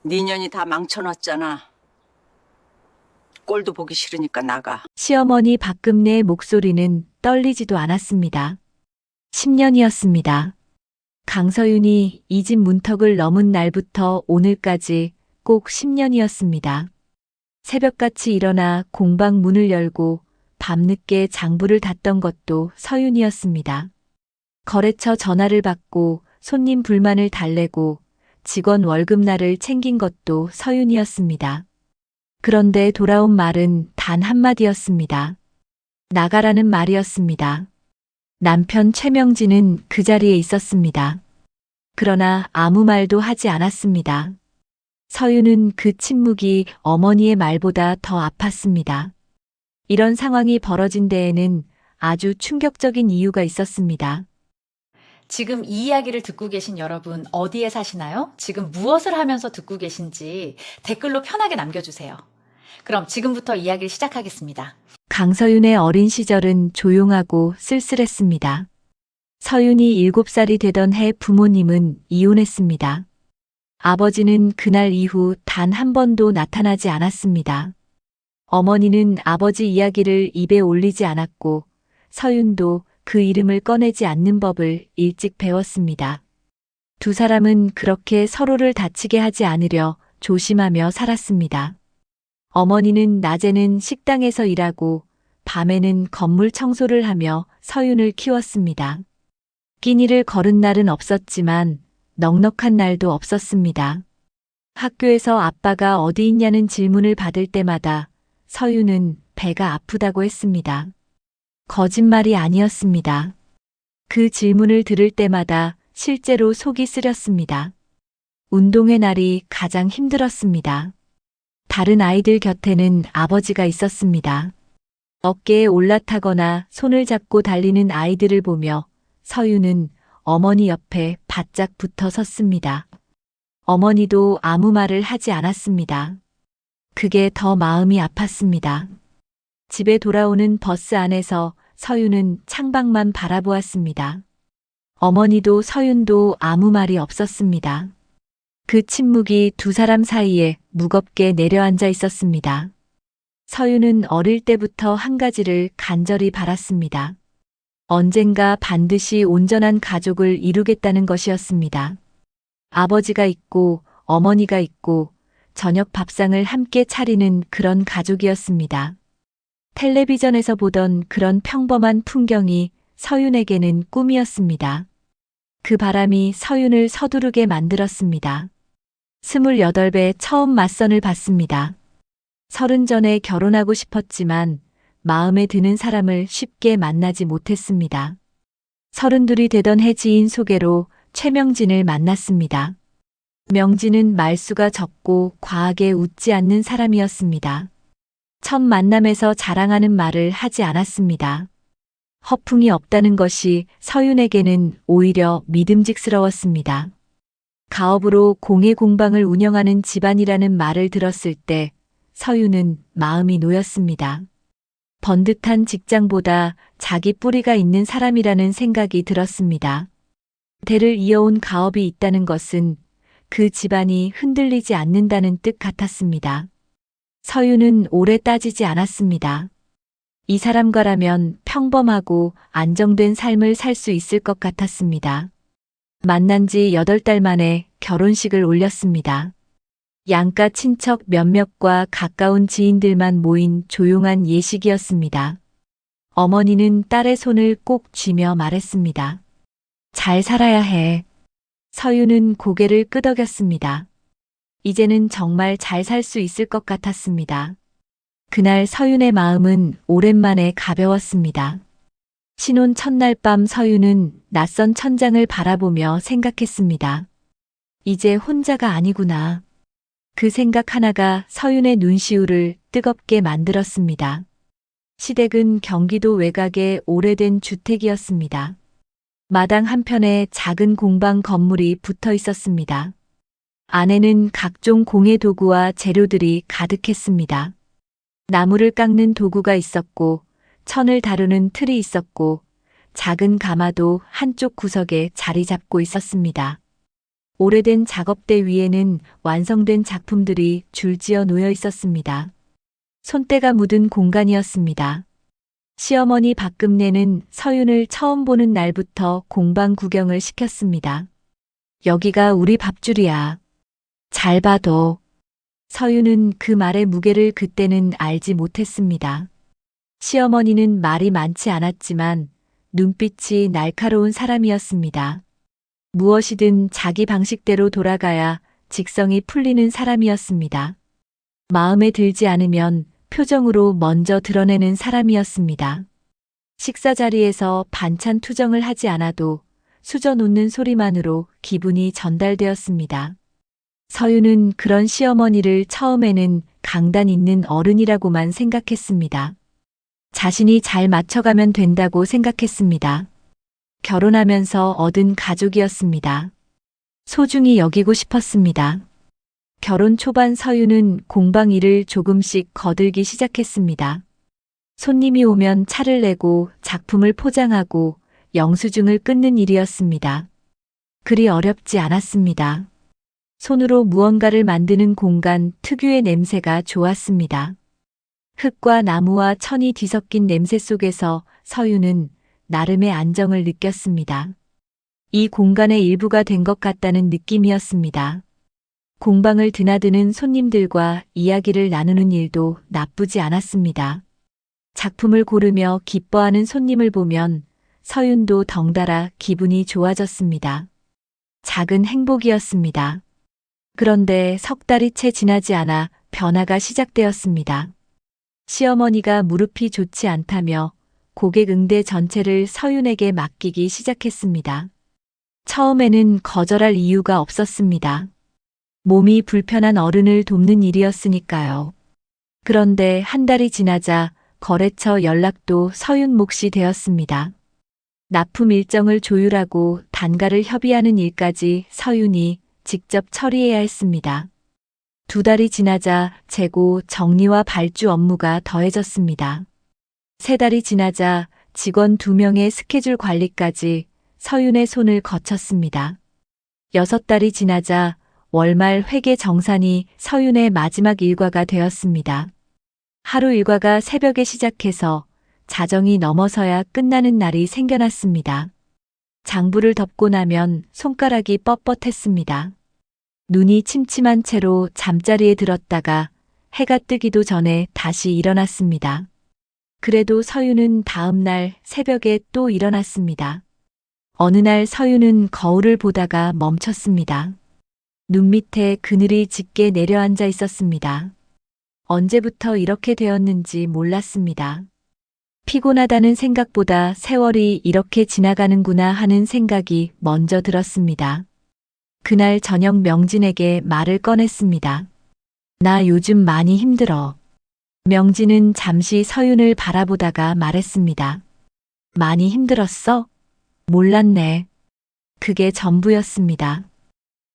네 년이 다 망쳐놨잖아. 꼴도 보기 싫으니까 나가. 시어머니 박금내의 목소리는 떨리지도 않았습니다. 10년이었습니다. 강서윤이 이 집 문턱을 넘은 날부터 오늘까지 꼭 10년이었습니다. 새벽같이 일어나 공방 문을 열고 밤늦게 장부를 닫던 것도 서윤이었습니다. 거래처 전화를 받고 손님 불만을 달래고 직원 월급날을 챙긴 것도 서윤이었습니다. 그런데 돌아온 말은 단 한마디였습니다. 나가라는 말이었습니다. 남편 최명진은 그 자리에 있었습니다. 그러나 아무 말도 하지 않았습니다. 서윤은 그 침묵이 어머니의 말보다 더 아팠습니다. 이런 상황이 벌어진 데에는 아주 충격적인 이유가 있었습니다. 지금 이 이야기를 듣고 계신 여러분 어디에 사시나요? 지금 무엇을 하면서 듣고 계신지 댓글로 편하게 남겨주세요. 그럼 지금부터 이야기를 시작하겠습니다. 강서윤의 어린 시절은 조용하고 쓸쓸했습니다. 서윤이 7살이 되던 해 부모님은 이혼했습니다. 아버지는 그날 이후 단 한 번도 나타나지 않았습니다. 어머니는 아버지 이야기를 입에 올리지 않았고 서윤도 그 이름을 꺼내지 않는 법을 일찍 배웠습니다. 두 사람은 그렇게 서로를 다치게 하지 않으려 조심하며 살았습니다. 어머니는 낮에는 식당에서 일하고 밤에는 건물 청소를 하며 서윤을 키웠습니다. 끼니를 거른 날은 없었지만 넉넉한 날도 없었습니다. 학교에서 아빠가 어디 있냐는 질문을 받을 때마다 서윤은 배가 아프다고 했습니다. 거짓말이 아니었습니다. 그 질문을 들을 때마다 실제로 속이 쓰렸습니다. 운동의 날이 가장 힘들었습니다. 다른 아이들 곁에는 아버지가 있었습니다. 어깨에 올라타거나 손을 잡고 달리는 아이들을 보며 서윤은 어머니 옆에 바짝 붙어 섰습니다. 어머니도 아무 말을 하지 않았습니다. 그게 더 마음이 아팠습니다. 집에 돌아오는 버스 안에서 서윤은 창밖만 바라보았습니다. 어머니도 서윤도 아무 말이 없었습니다. 그 침묵이 두 사람 사이에 무겁게 내려앉아 있었습니다. 서윤은 어릴 때부터 한 가지를 간절히 바랐습니다. 언젠가 반드시 온전한 가족을 이루겠다는 것이었습니다. 아버지가 있고 어머니가 있고 저녁 밥상을 함께 차리는 그런 가족이었습니다. 텔레비전에서 보던 그런 평범한 풍경이 서윤에게는 꿈이었습니다. 그 바람이 서윤을 서두르게 만들었습니다. 28배 처음 맞선을 봤습니다. 30 전에 결혼하고 싶었지만 마음에 드는 사람을 쉽게 만나지 못했습니다. 32이 되던 해 지인 소개로 최명진을 만났습니다. 명진은 말수가 적고 과하게 웃지 않는 사람이었습니다. 첫 만남에서 자랑하는 말을 하지 않았습니다. 허풍이 없다는 것이 서윤에게는 오히려 믿음직스러웠습니다. 가업으로 공예 공방을 운영하는 집안이라는 말을 들었을 때 서윤은 마음이 놓였습니다. 번듯한 직장보다 자기 뿌리가 있는 사람이라는 생각이 들었습니다. 대를 이어온 가업이 있다는 것은 그 집안이 흔들리지 않는다는 뜻 같았습니다. 서윤은 오래 따지지 않았습니다. 이 사람과라면 평범하고 안정된 삶을 살 수 있을 것 같았습니다. 만난 지 8달 만에 결혼식을 올렸습니다. 양가 친척 몇몇과 가까운 지인들만 모인 조용한 예식이었습니다. 어머니는 딸의 손을 꼭 쥐며 말했습니다. 잘 살아야 해. 서윤은 고개를 끄덕였습니다. 이제는 정말 잘 살 수 있을 것 같았습니다. 그날 서윤의 마음은 오랜만에 가벼웠습니다. 신혼 첫날 밤 서윤은 낯선 천장을 바라보며 생각했습니다. 이제 혼자가 아니구나. 그 생각 하나가 서윤의 눈시울을 뜨겁게 만들었습니다. 시댁은 경기도 외곽의 오래된 주택이었습니다. 마당 한편에 작은 공방 건물이 붙어 있었습니다. 안에는 각종 공예 도구와 재료들이 가득했습니다. 나무를 깎는 도구가 있었고, 천을 다루는 틀이 있었고, 작은 가마도 한쪽 구석에 자리 잡고 있었습니다. 오래된 작업대 위에는 완성된 작품들이 줄지어 놓여 있었습니다. 손때가 묻은 공간이었습니다. 시어머니 박금내는 서윤을 처음 보는 날부터 공방 구경을 시켰습니다. 여기가 우리 밥줄이야. 잘 봐도. 서윤은 그 말의 무게를 그때는 알지 못했습니다. 시어머니는 말이 많지 않았지만 눈빛이 날카로운 사람이었습니다. 무엇이든 자기 방식대로 돌아가야 직성이 풀리는 사람이었습니다. 마음에 들지 않으면 표정으로 먼저 드러내는 사람이었습니다. 식사 자리에서 반찬 투정을 하지 않아도 수저 놓는 소리만으로 기분이 전달되었습니다. 서윤은 그런 시어머니를 처음에는 강단 있는 어른이라고만 생각했습니다. 자신이 잘 맞춰가면 된다고 생각했습니다. 결혼하면서 얻은 가족이었습니다. 소중히 여기고 싶었습니다. 결혼 초반 서윤은 공방 일을 조금씩 거들기 시작했습니다. 손님이 오면 차를 내고 작품을 포장하고 영수증을 끊는 일이었습니다. 그리 어렵지 않았습니다. 손으로 무언가를 만드는 공간 특유의 냄새가 좋았습니다. 흙과 나무와 천이 뒤섞인 냄새 속에서 서윤은 나름의 안정을 느꼈습니다. 이 공간의 일부가 된 것 같다는 느낌이었습니다. 공방을 드나드는 손님들과 이야기를 나누는 일도 나쁘지 않았습니다. 작품을 고르며 기뻐하는 손님을 보면 서윤도 덩달아 기분이 좋아졌습니다. 작은 행복이었습니다. 그런데 석 달이 채 지나지 않아 변화가 시작되었습니다. 시어머니가 무릎이 좋지 않다며 고객 응대 전체를 서윤에게 맡기기 시작했습니다. 처음에는 거절할 이유가 없었습니다. 몸이 불편한 어른을 돕는 일이었으니까요. 그런데 한 달이 지나자 거래처 연락도 서윤 몫이 되었습니다. 납품 일정을 조율하고 단가를 협의하는 일까지 서윤이 직접 처리해야 했습니다. 2달이 지나자 재고, 정리와 발주 업무가 더해졌습니다. 3달이 지나자 직원 2명의 스케줄 관리까지 서윤의 손을 거쳤습니다. 6달이 지나자 월말 회계 정산이 서윤의 마지막 일과가 되었습니다. 하루 일과가 새벽에 시작해서 자정이 넘어서야 끝나는 날이 생겨났습니다. 장부를 덮고 나면 손가락이 뻣뻣했습니다. 눈이 침침한 채로 잠자리에 들었다가 해가 뜨기도 전에 다시 일어났습니다. 그래도 서윤은 다음 날 새벽에 또 일어났습니다. 어느 날 서윤은 거울을 보다가 멈췄습니다. 눈 밑에 그늘이 짙게 내려앉아 있었습니다. 언제부터 이렇게 되었는지 몰랐습니다. 피곤하다는 생각보다 세월이 이렇게 지나가는구나 하는 생각이 먼저 들었습니다. 그날 저녁 명진에게 말을 꺼냈습니다. 나 요즘 많이 힘들어. 명진은 잠시 서윤을 바라보다가 말했습니다. 많이 힘들었어? 몰랐네. 그게 전부였습니다.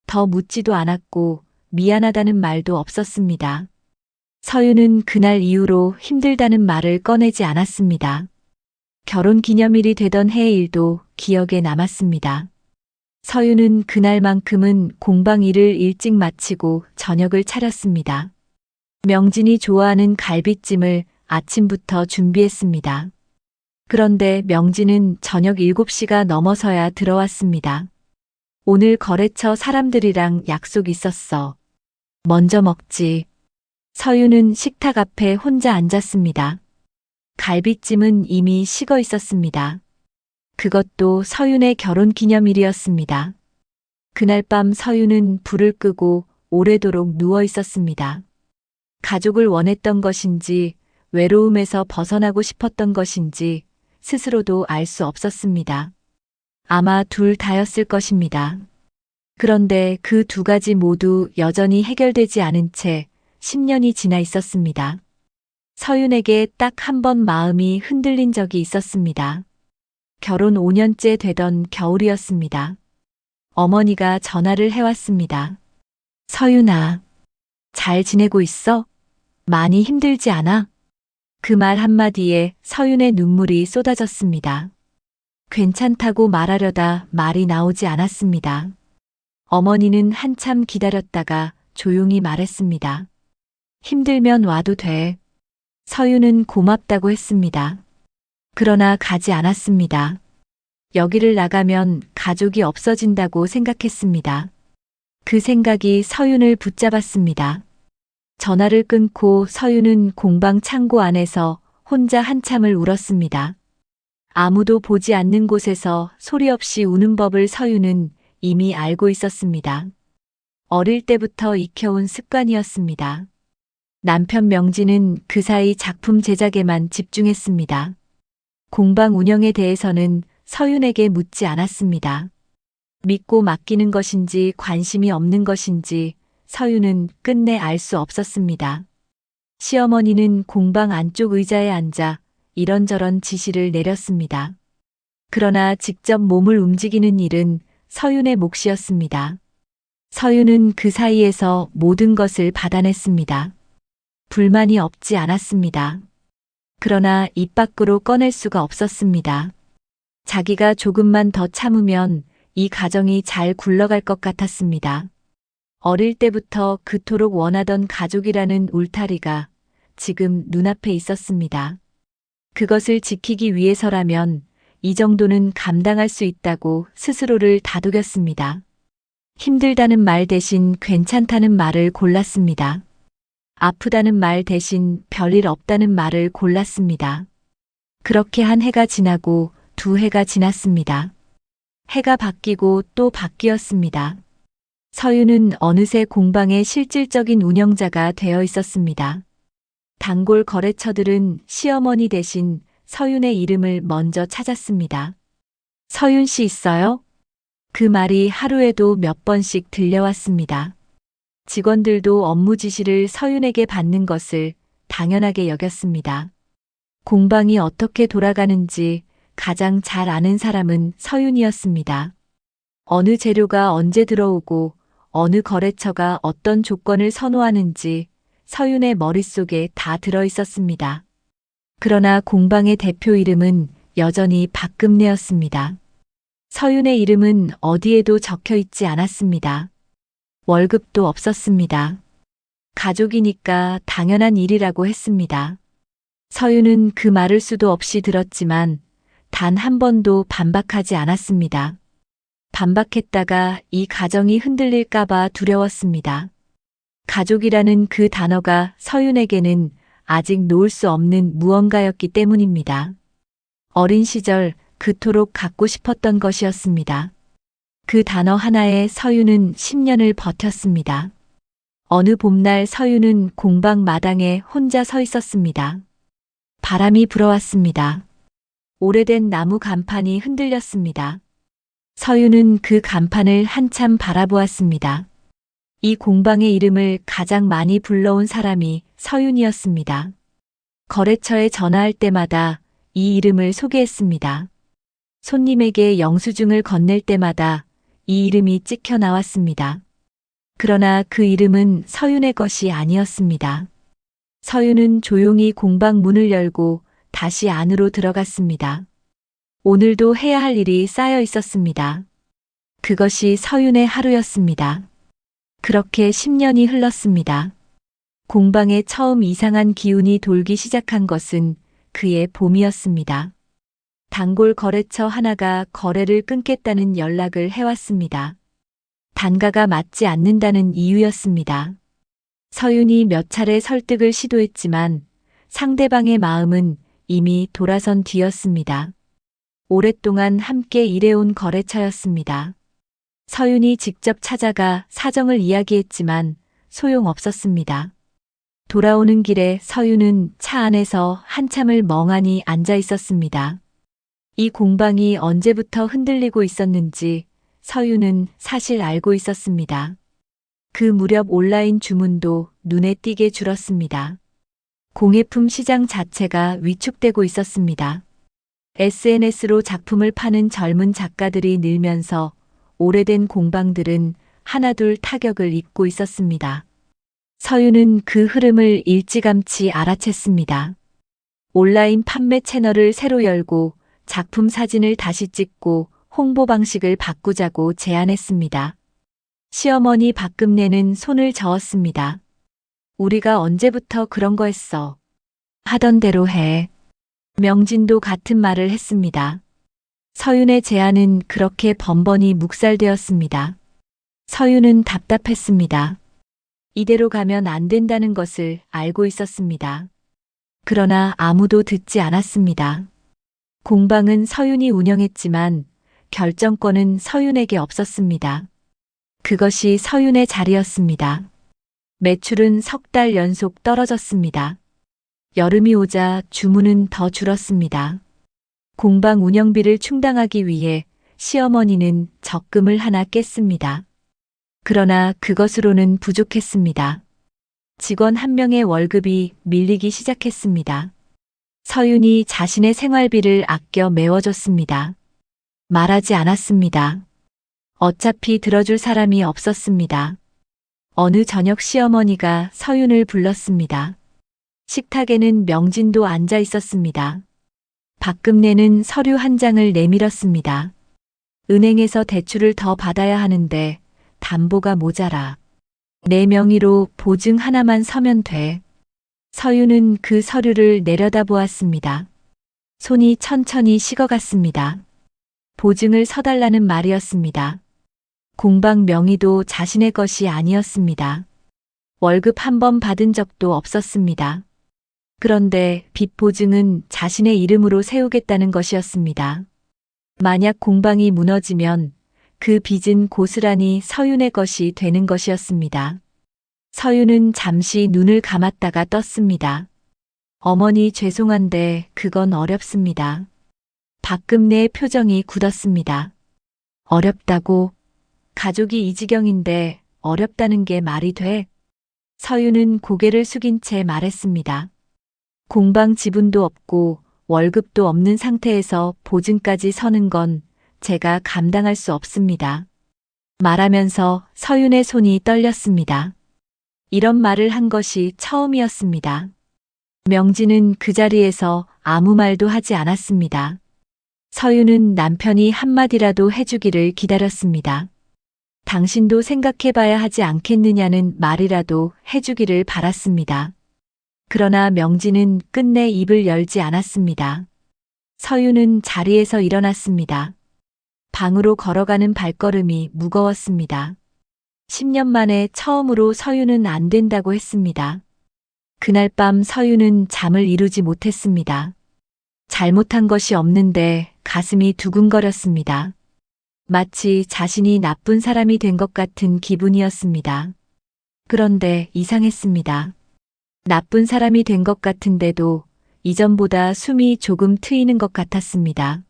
더 묻지도 않았고 미안하다는 말도 없었습니다. 서윤은 그날 이후로 힘들다는 말을 꺼내지 않았습니다. 결혼 기념일이 되던 해의 일도 기억에 남았습니다. 서윤은 그날만큼은 공방 일을 일찍 마치고 저녁을 차렸습니다. 명진이 좋아하는 갈비찜을 아침부터 준비했습니다. 그런데 명진은 저녁 7시가 넘어서야 들어왔습니다. 오늘 거래처 사람들이랑 약속 있었어. 먼저 먹지. 서윤은 식탁 앞에 혼자 앉았습니다. 갈비찜은 이미 식어 있었습니다. 그것도 서윤의 결혼 기념일이었습니다. 그날 밤 서윤은 불을 끄고 오래도록 누워 있었습니다. 가족을 원했던 것인지 외로움에서 벗어나고 싶었던 것인지 스스로도 알 수 없었습니다. 아마 둘 다였을 것입니다. 그런데 그 2가지 모두 여전히 해결되지 않은 채 10년이 지나 있었습니다. 서윤에게 딱 한 번 마음이 흔들린 적이 있었습니다. 결혼 5년째 되던 겨울이었습니다. 어머니가 전화를 해왔습니다. 서윤아, 잘 지내고 있어? 많이 힘들지 않아? 그 말 한마디에 서윤의 눈물이 쏟아졌습니다. 괜찮다고 말하려다 말이 나오지 않았습니다. 어머니는 한참 기다렸다가 조용히 말했습니다. 힘들면 와도 돼. 서유는 고맙다고 했습니다. 그러나 가지 않았습니다. 여기를 나가면 가족이 없어진다고 생각했습니다. 그 생각이 서윤을 붙잡았습니다. 전화를 끊고 서윤은 공방 창고 안에서 혼자 한참을 울었습니다. 아무도 보지 않는 곳에서 소리 없이 우는 법을 서윤은 이미 알고 있었습니다. 어릴 때부터 익혀온 습관이었습니다. 남편 명진은 그 사이 작품 제작에만 집중했습니다. 공방 운영에 대해서는 서윤에게 묻지 않았습니다. 믿고 맡기는 것인지 관심이 없는 것인지 서윤은 끝내 알 수 없었습니다. 시어머니는 공방 안쪽 의자에 앉아 이런저런 지시를 내렸습니다. 그러나 직접 몸을 움직이는 일은 서윤의 몫이었습니다. 서윤은 그 사이에서 모든 것을 받아냈습니다. 불만이 없지 않았습니다. 그러나 입 밖으로 꺼낼 수가 없었습니다. 자기가 조금만 더 참으면 이 가정이 잘 굴러갈 것 같았습니다. 어릴 때부터 그토록 원하던 가족이라는 울타리가 지금 눈앞에 있었습니다. 그것을 지키기 위해서라면 이 정도는 감당할 수 있다고 스스로를 다독였습니다. 힘들다는 말 대신 괜찮다는 말을 골랐습니다. 아프다는 말 대신 별일 없다는 말을 골랐습니다. 그렇게 한 해가 지나고 두 해가 지났습니다. 해가 바뀌고 또 바뀌었습니다. 서윤은 어느새 공방의 실질적인 운영자가 되어 있었습니다. 단골 거래처들은 시어머니 대신 서윤의 이름을 먼저 찾았습니다. 서윤 씨 있어요? 그 말이 하루에도 몇 번씩 들려왔습니다. 직원들도 업무 지시를 서윤에게 받는 것을 당연하게 여겼습니다. 공방이 어떻게 돌아가는지 가장 잘 아는 사람은 서윤이었습니다. 어느 재료가 언제 들어오고 어느 거래처가 어떤 조건을 선호하는지 서윤의 머릿속에 다 들어 있었습니다. 그러나 공방의 대표 이름은 여전히 박금래였습니다. 서윤의 이름은 어디에도 적혀 있지 않았습니다. 월급도 없었습니다. 가족이니까 당연한 일이라고 했습니다. 서윤은 그 말을 수도 없이 들었지만 단 한 번도 반박하지 않았습니다. 반박했다가 이 가정이 흔들릴까봐 두려웠습니다. 가족이라는 그 단어가 서윤에게는 아직 놓을 수 없는 무언가였기 때문입니다. 어린 시절 그토록 갖고 싶었던 것이었습니다. 그 단어 하나에 서윤은 10년을 버텼습니다. 어느 봄날 서윤은 공방 마당에 혼자 서 있었습니다. 바람이 불어왔습니다. 오래된 나무 간판이 흔들렸습니다. 서윤은 그 간판을 한참 바라보았습니다. 이 공방의 이름을 가장 많이 불러온 사람이 서윤이었습니다. 거래처에 전화할 때마다 이 이름을 소개했습니다. 손님에게 영수증을 건넬 때마다 이 이름이 찍혀 나왔습니다. 그러나 그 이름은 서윤의 것이 아니었습니다. 서윤은 조용히 공방 문을 열고 다시 안으로 들어갔습니다. 오늘도 해야 할 일이 쌓여 있었습니다. 그것이 서윤의 하루였습니다. 그렇게 10년이 흘렀습니다. 공방에 처음 이상한 기운이 돌기 시작한 것은 그의 봄이었습니다. 단골 거래처 하나가 거래를 끊겠다는 연락을 해왔습니다. 단가가 맞지 않는다는 이유였습니다. 서윤이 몇 차례 설득을 시도했지만 상대방의 마음은 이미 돌아선 뒤였습니다. 오랫동안 함께 일해온 거래처였습니다. 서윤이 직접 찾아가 사정을 이야기했지만 소용없었습니다. 돌아오는 길에 서윤은 차 안에서 한참을 멍하니 앉아 있었습니다. 이 공방이 언제부터 흔들리고 있었는지 서윤은 사실 알고 있었습니다. 그 무렵 온라인 주문도 눈에 띄게 줄었습니다. 공예품 시장 자체가 위축되고 있었습니다. SNS로 작품을 파는 젊은 작가들이 늘면서 오래된 공방들은 하나둘 타격을 입고 있었습니다. 서윤은 그 흐름을 일찌감치 알아챘습니다. 온라인 판매 채널을 새로 열고 작품 사진을 다시 찍고 홍보 방식을 바꾸자고 제안했습니다. 시어머니 박금내는 손을 저었습니다. 우리가 언제부터 그런 거 했어? 하던 대로 해. 명진도 같은 말을 했습니다. 서윤의 제안은 그렇게 번번이 묵살되었습니다. 서윤은 답답했습니다. 이대로 가면 안 된다는 것을 알고 있었습니다. 그러나 아무도 듣지 않았습니다. 공방은 서윤이 운영했지만 결정권은 서윤에게 없었습니다. 그것이 서윤의 자리였습니다. 매출은 석 달 연속 떨어졌습니다. 여름이 오자 주문은 더 줄었습니다. 공방 운영비를 충당하기 위해 시어머니는 적금을 하나 깼습니다. 그러나 그것으로는 부족했습니다. 직원 한 명의 월급이 밀리기 시작했습니다. 서윤이 자신의 생활비를 아껴 메워줬습니다. 말하지 않았습니다. 어차피 들어줄 사람이 없었습니다. 어느 저녁 시어머니가 서윤을 불렀습니다. 식탁에는 명진도 앉아 있었습니다. 박금내는 서류 한 장을 내밀었습니다. 은행에서 대출을 더 받아야 하는데 담보가 모자라. 내 명의로 보증 하나만 서면 돼. 서윤은 그 서류를 내려다보았습니다. 손이 천천히 식어갔습니다. 보증을 서달라는 말이었습니다. 공방 명의도 자신의 것이 아니었습니다. 월급 한 번 받은 적도 없었습니다. 그런데 빚 보증은 자신의 이름으로 세우겠다는 것이었습니다. 만약 공방이 무너지면 그 빚은 고스란히 서윤의 것이 되는 것이었습니다. 서윤은 잠시 눈을 감았다가 떴습니다. 어머니 죄송한데 그건 어렵습니다. 박금내의 표정이 굳었습니다. 어렵다고? 가족이 이 지경인데 어렵다는 게 말이 돼? 서윤은 고개를 숙인 채 말했습니다. 공방 지분도 없고 월급도 없는 상태에서 보증까지 서는 건 제가 감당할 수 없습니다. 말하면서 서윤의 손이 떨렸습니다. 이런 말을 한 것이 처음이었습니다. 명진은 그 자리에서 아무 말도 하지 않았습니다. 서윤은 남편이 한마디라도 해주기를 기다렸습니다. 당신도 생각해봐야 하지 않겠느냐는 말이라도 해주기를 바랐습니다. 그러나 명진은 끝내 입을 열지 않았습니다. 서윤은 자리에서 일어났습니다. 방으로 걸어가는 발걸음이 무거웠습니다. 10년 만에 처음으로 서윤은 안 된다고 했습니다. 그날 밤 서윤은 잠을 이루지 못했습니다. 잘못한 것이 없는데 가슴이 두근거렸습니다. 마치 자신이 나쁜 사람이 된 것 같은 기분이었습니다. 그런데 이상했습니다. 나쁜 사람이 된 것 같은데도 이전보다 숨이 조금 트이는 것 같았습니다.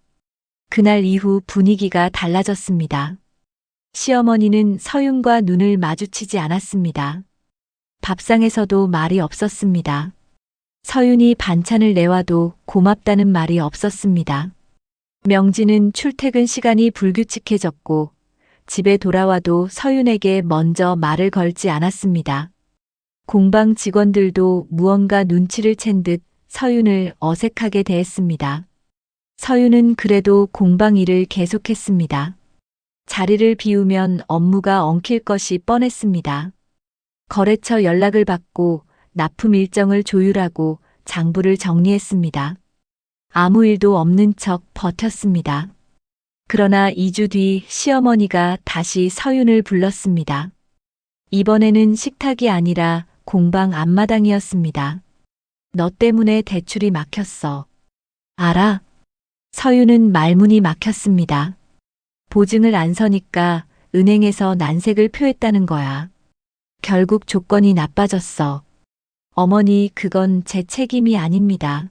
그날 이후 분위기가 달라졌습니다. 시어머니는 서윤과 눈을 마주치지 않았습니다. 밥상에서도 말이 없었습니다. 서윤이 반찬을 내와도 고맙다는 말이 없었습니다. 명진은 출퇴근 시간이 불규칙해졌고 집에 돌아와도 서윤에게 먼저 말을 걸지 않았습니다. 공방 직원들도 무언가 눈치를 챈 듯 서윤을 어색하게 대했습니다. 서윤은 그래도 공방 일을 계속했습니다. 자리를 비우면 업무가 엉킬 것이 뻔했습니다. 거래처 연락을 받고 납품 일정을 조율하고 장부를 정리했습니다. 아무 일도 없는 척 버텼습니다. 그러나 2주 뒤 시어머니가 다시 서윤을 불렀습니다. 이번에는 식탁이 아니라 공방 앞마당이었습니다. 너 때문에 대출이 막혔어. 알아? 서윤은 말문이 막혔습니다. 보증을 안 서니까 은행에서 난색을 표했다는 거야. 결국 조건이 나빠졌어. 어머니, 그건 제 책임이 아닙니다.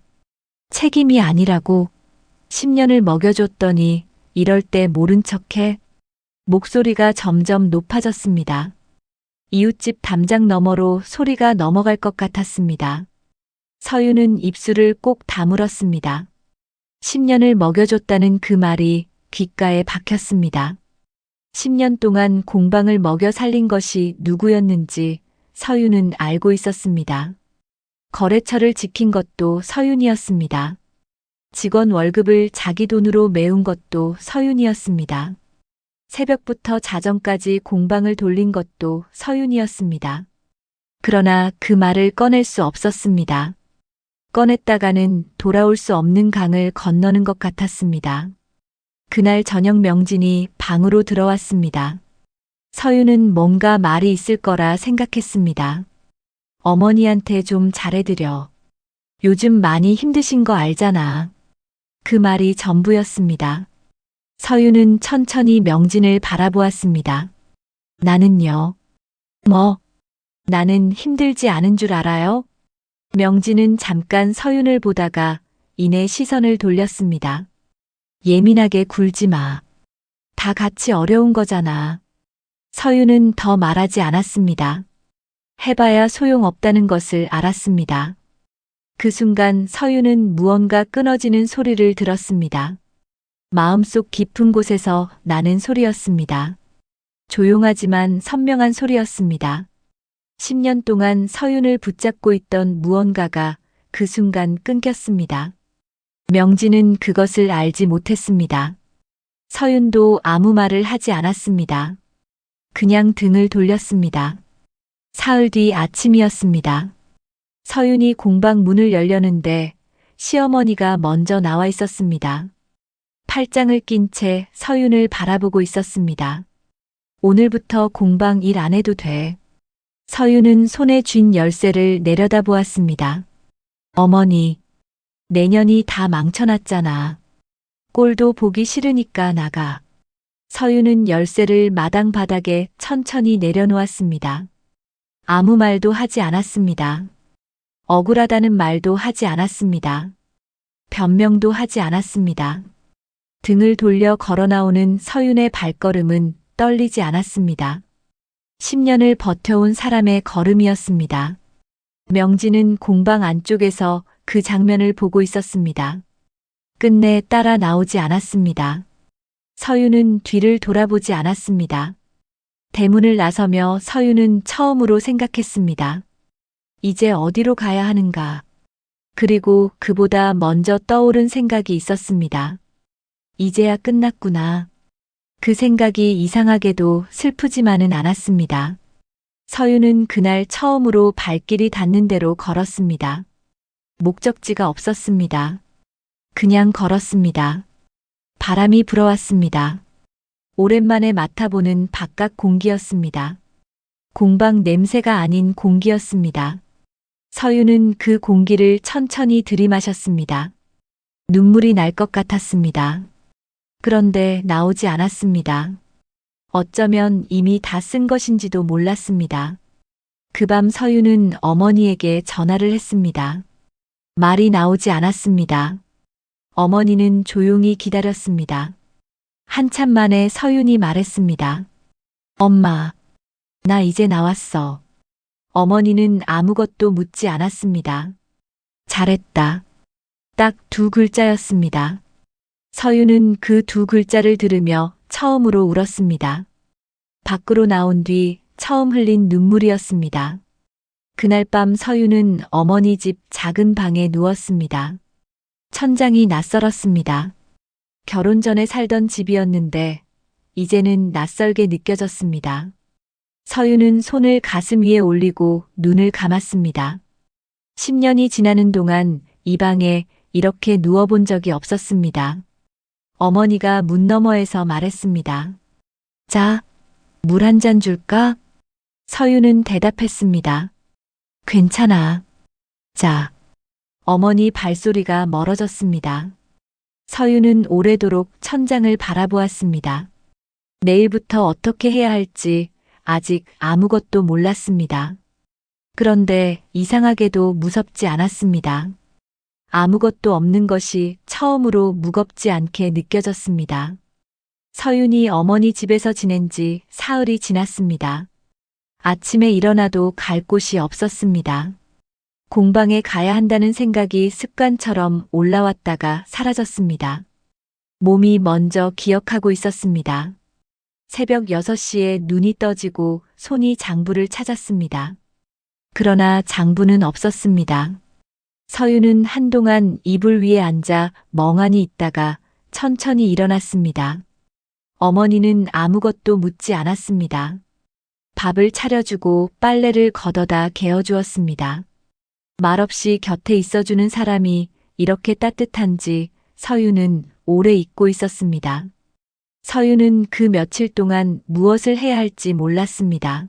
책임이 아니라고? 10년을 먹여줬더니 이럴 때 모른 척해? 목소리가 점점 높아졌습니다. 이웃집 담장 너머로 소리가 넘어갈 것 같았습니다. 서윤은 입술을 꼭 다물었습니다. 10년을 먹여줬다는 그 말이 귓가에 박혔습니다. 10년 동안 공방을 먹여 살린 것이 누구였는지 서윤은 알고 있었습니다. 거래처를 지킨 것도 서윤이었습니다. 직원 월급을 자기 돈으로 메운 것도 서윤이었습니다. 새벽부터 자정까지 공방을 돌린 것도 서윤이었습니다. 그러나 그 말을 꺼낼 수 없었습니다. 꺼냈다가는 돌아올 수 없는 강을 건너는 것 같았습니다. 그날 저녁 명진이 방으로 들어왔습니다. 서윤은 뭔가 말이 있을 거라 생각했습니다. 어머니한테 좀 잘해드려. 요즘 많이 힘드신 거 알잖아. 그 말이 전부였습니다. 서윤은 천천히 명진을 바라보았습니다. 나는요. 뭐? 나는 힘들지 않은 줄 알아요? 명진은 잠깐 서윤을 보다가 이내 시선을 돌렸습니다. 예민하게 굴지 마. 다 같이 어려운 거잖아. 서윤은 더 말하지 않았습니다. 해봐야 소용없다는 것을 알았습니다. 그 순간 서윤은 무언가 끊어지는 소리를 들었습니다. 마음속 깊은 곳에서 나는 소리였습니다. 조용하지만 선명한 소리였습니다. 10년 동안 서윤을 붙잡고 있던 무언가가 그 순간 끊겼습니다. 명진은 그것을 알지 못했습니다. 서윤도 아무 말을 하지 않았습니다. 그냥 등을 돌렸습니다. 사흘 뒤 아침이었습니다. 서윤이 공방 문을 열려는데 시어머니가 먼저 나와 있었습니다. 팔짱을 낀 채 서윤을 바라보고 있었습니다. 오늘부터 공방 일 안 해도 돼. 서윤은 손에 쥔 열쇠를 내려다보았습니다. 어머니, 내년이 다 망쳐놨잖아. 꼴도 보기 싫으니까 나가. 서윤은 열쇠를 마당 바닥에 천천히 내려놓았습니다. 아무 말도 하지 않았습니다. 억울하다는 말도 하지 않았습니다. 변명도 하지 않았습니다. 등을 돌려 걸어 나오는 서윤의 발걸음은 떨리지 않았습니다. 10년을 버텨온 사람의 걸음이었습니다. 명진은 공방 안쪽에서 그 장면을 보고 있었습니다. 끝내 따라 나오지 않았습니다. 서윤은 뒤를 돌아보지 않았습니다. 대문을 나서며 서윤은 처음으로 생각했습니다. 이제 어디로 가야 하는가. 그리고 그보다 먼저 떠오른 생각이 있었습니다. 이제야 끝났구나. 그 생각이 이상하게도 슬프지만은 않았습니다. 서윤은 그날 처음으로 발길이 닿는 대로 걸었습니다. 목적지가 없었습니다. 그냥 걸었습니다. 바람이 불어왔습니다. 오랜만에 맡아보는 바깥 공기였습니다. 공방 냄새가 아닌 공기였습니다. 서윤은 그 공기를 천천히 들이마셨습니다. 눈물이 날 것 같았습니다. 그런데 나오지 않았습니다. 어쩌면 이미 다 쓴 것인지도 몰랐습니다. 그 밤 서윤은 어머니에게 전화를 했습니다. 말이 나오지 않았습니다. 어머니는 조용히 기다렸습니다. 한참 만에 서윤이 말했습니다. 엄마, 나 이제 나왔어. 어머니는 아무것도 묻지 않았습니다. 잘했다. 딱 두 글자였습니다. 서윤은 그 두 글자를 들으며 처음으로 울었습니다. 밖으로 나온 뒤 처음 흘린 눈물이었습니다. 그날 밤 서윤은 어머니 집 작은 방에 누웠습니다. 천장이 낯설었습니다. 결혼 전에 살던 집이었는데 이제는 낯설게 느껴졌습니다. 서윤은 손을 가슴 위에 올리고 눈을 감았습니다. 10년이 지나는 동안 이 방에 이렇게 누워본 적이 없었습니다. 어머니가 문 너머에서 말했습니다. 자, 물 한 잔 줄까? 서윤은 대답했습니다. 괜찮아. 자. 어머니 발소리가 멀어졌습니다. 서윤은 오래도록 천장을 바라보았습니다. 내일부터 어떻게 해야 할지 아직 아무것도 몰랐습니다. 그런데 이상하게도 무섭지 않았습니다. 아무것도 없는 것이 처음으로 무겁지 않게 느껴졌습니다. 서윤이 어머니 집에서 지낸 지 사흘이 지났습니다. 아침에 일어나도 갈 곳이 없었습니다. 공방에 가야 한다는 생각이 습관처럼 올라왔다가 사라졌습니다. 몸이 먼저 기억하고 있었습니다. 새벽 6시에 눈이 떠지고 손이 장부를 찾았습니다. 그러나 장부는 없었습니다. 서윤은 한동안 이불 위에 앉아 멍하니 있다가 천천히 일어났습니다. 어머니는 아무것도 묻지 않았습니다. 밥을 차려주고 빨래를 걷어다 개어주었습니다. 말없이 곁에 있어주는 사람이 이렇게 따뜻한지 서유는 오래 잊고 있었습니다. 서유는 그 며칠 동안 무엇을 해야 할지 몰랐습니다.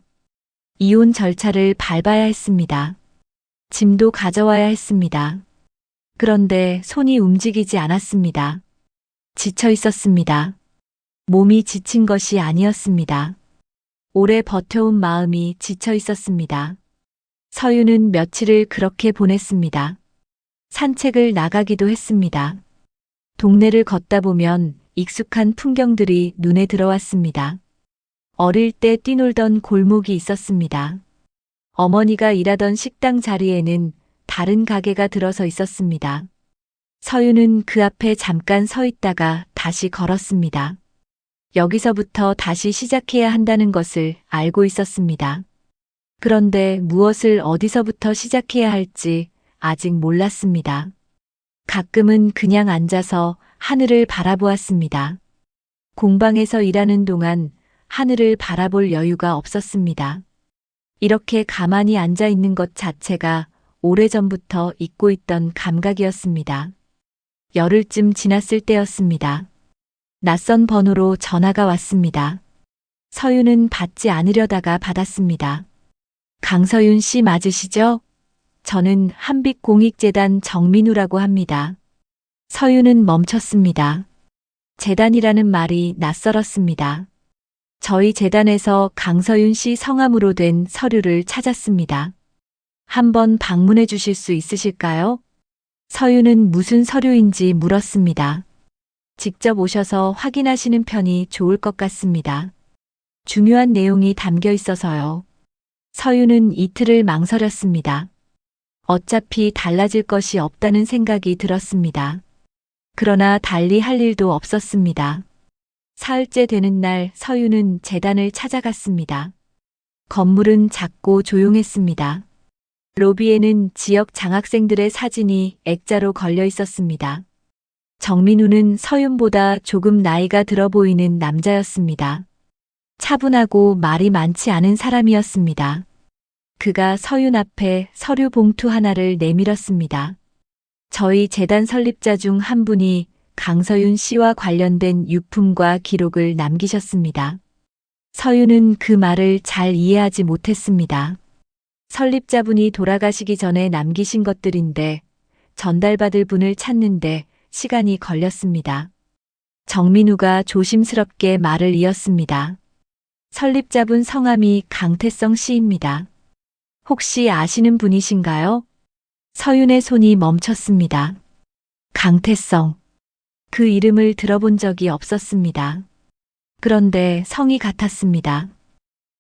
이혼 절차를 밟아야 했습니다. 짐도 가져와야 했습니다. 그런데 손이 움직이지 않았습니다. 지쳐 있었습니다. 몸이 지친 것이 아니었습니다. 오래 버텨온 마음이 지쳐 있었습니다. 서유는 며칠을 그렇게 보냈습니다. 산책을 나가기도 했습니다. 동네를 걷다 보면 익숙한 풍경들이 눈에 들어왔습니다. 어릴 때 뛰놀던 골목이 있었습니다. 어머니가 일하던 식당 자리에는 다른 가게가 들어서 있었습니다. 서유는 그 앞에 잠깐 서 있다가 다시 걸었습니다. 여기서부터 다시 시작해야 한다는 것을 알고 있었습니다. 그런데 무엇을 어디서부터 시작해야 할지 아직 몰랐습니다. 가끔은 그냥 앉아서 하늘을 바라보았습니다. 공방에서 일하는 동안 하늘을 바라볼 여유가 없었습니다. 이렇게 가만히 앉아 있는 것 자체가 오래전부터 잊고 있던 감각이었습니다. 열흘쯤 지났을 때였습니다. 낯선 번호로 전화가 왔습니다. 서유는 받지 않으려다가 받았습니다. 강서윤 씨 맞으시죠? 저는 한빛공익재단 정민우라고 합니다. 서유는 멈췄습니다. 재단이라는 말이 낯설었습니다. 저희 재단에서 강서윤 씨 성함으로 된 서류를 찾았습니다. 한번 방문해 주실 수 있으실까요? 서유는 무슨 서류인지 물었습니다. 직접 오셔서 확인하시는 편이 좋을 것 같습니다. 중요한 내용이 담겨 있어서요. 서유는 이틀을 망설였습니다. 어차피 달라질 것이 없다는 생각이 들었습니다. 그러나 달리 할 일도 없었습니다. 사흘째 되는 날 서유는 재단을 찾아갔습니다. 건물은 작고 조용했습니다. 로비에는 지역 장학생들의 사진이 액자로 걸려 있었습니다. 정민우는 서윤보다 조금 나이가 들어 보이는 남자였습니다. 차분하고 말이 많지 않은 사람이었습니다. 그가 서윤 앞에 서류 봉투 하나를 내밀었습니다. 저희 재단 설립자 중 한 분이 강서윤 씨와 관련된 유품과 기록을 남기셨습니다. 서윤은 그 말을 잘 이해하지 못했습니다. 설립자분이 돌아가시기 전에 남기신 것들인데 전달받을 분을 찾는데 시간이 걸렸습니다. 정민우가 조심스럽게 말을 이었습니다. 설립자분 성함이 강태성 씨입니다. 혹시 아시는 분이신가요? 서윤의 손이 멈췄습니다. 강태성. 그 이름을 들어본 적이 없었습니다. 그런데 성이 같았습니다.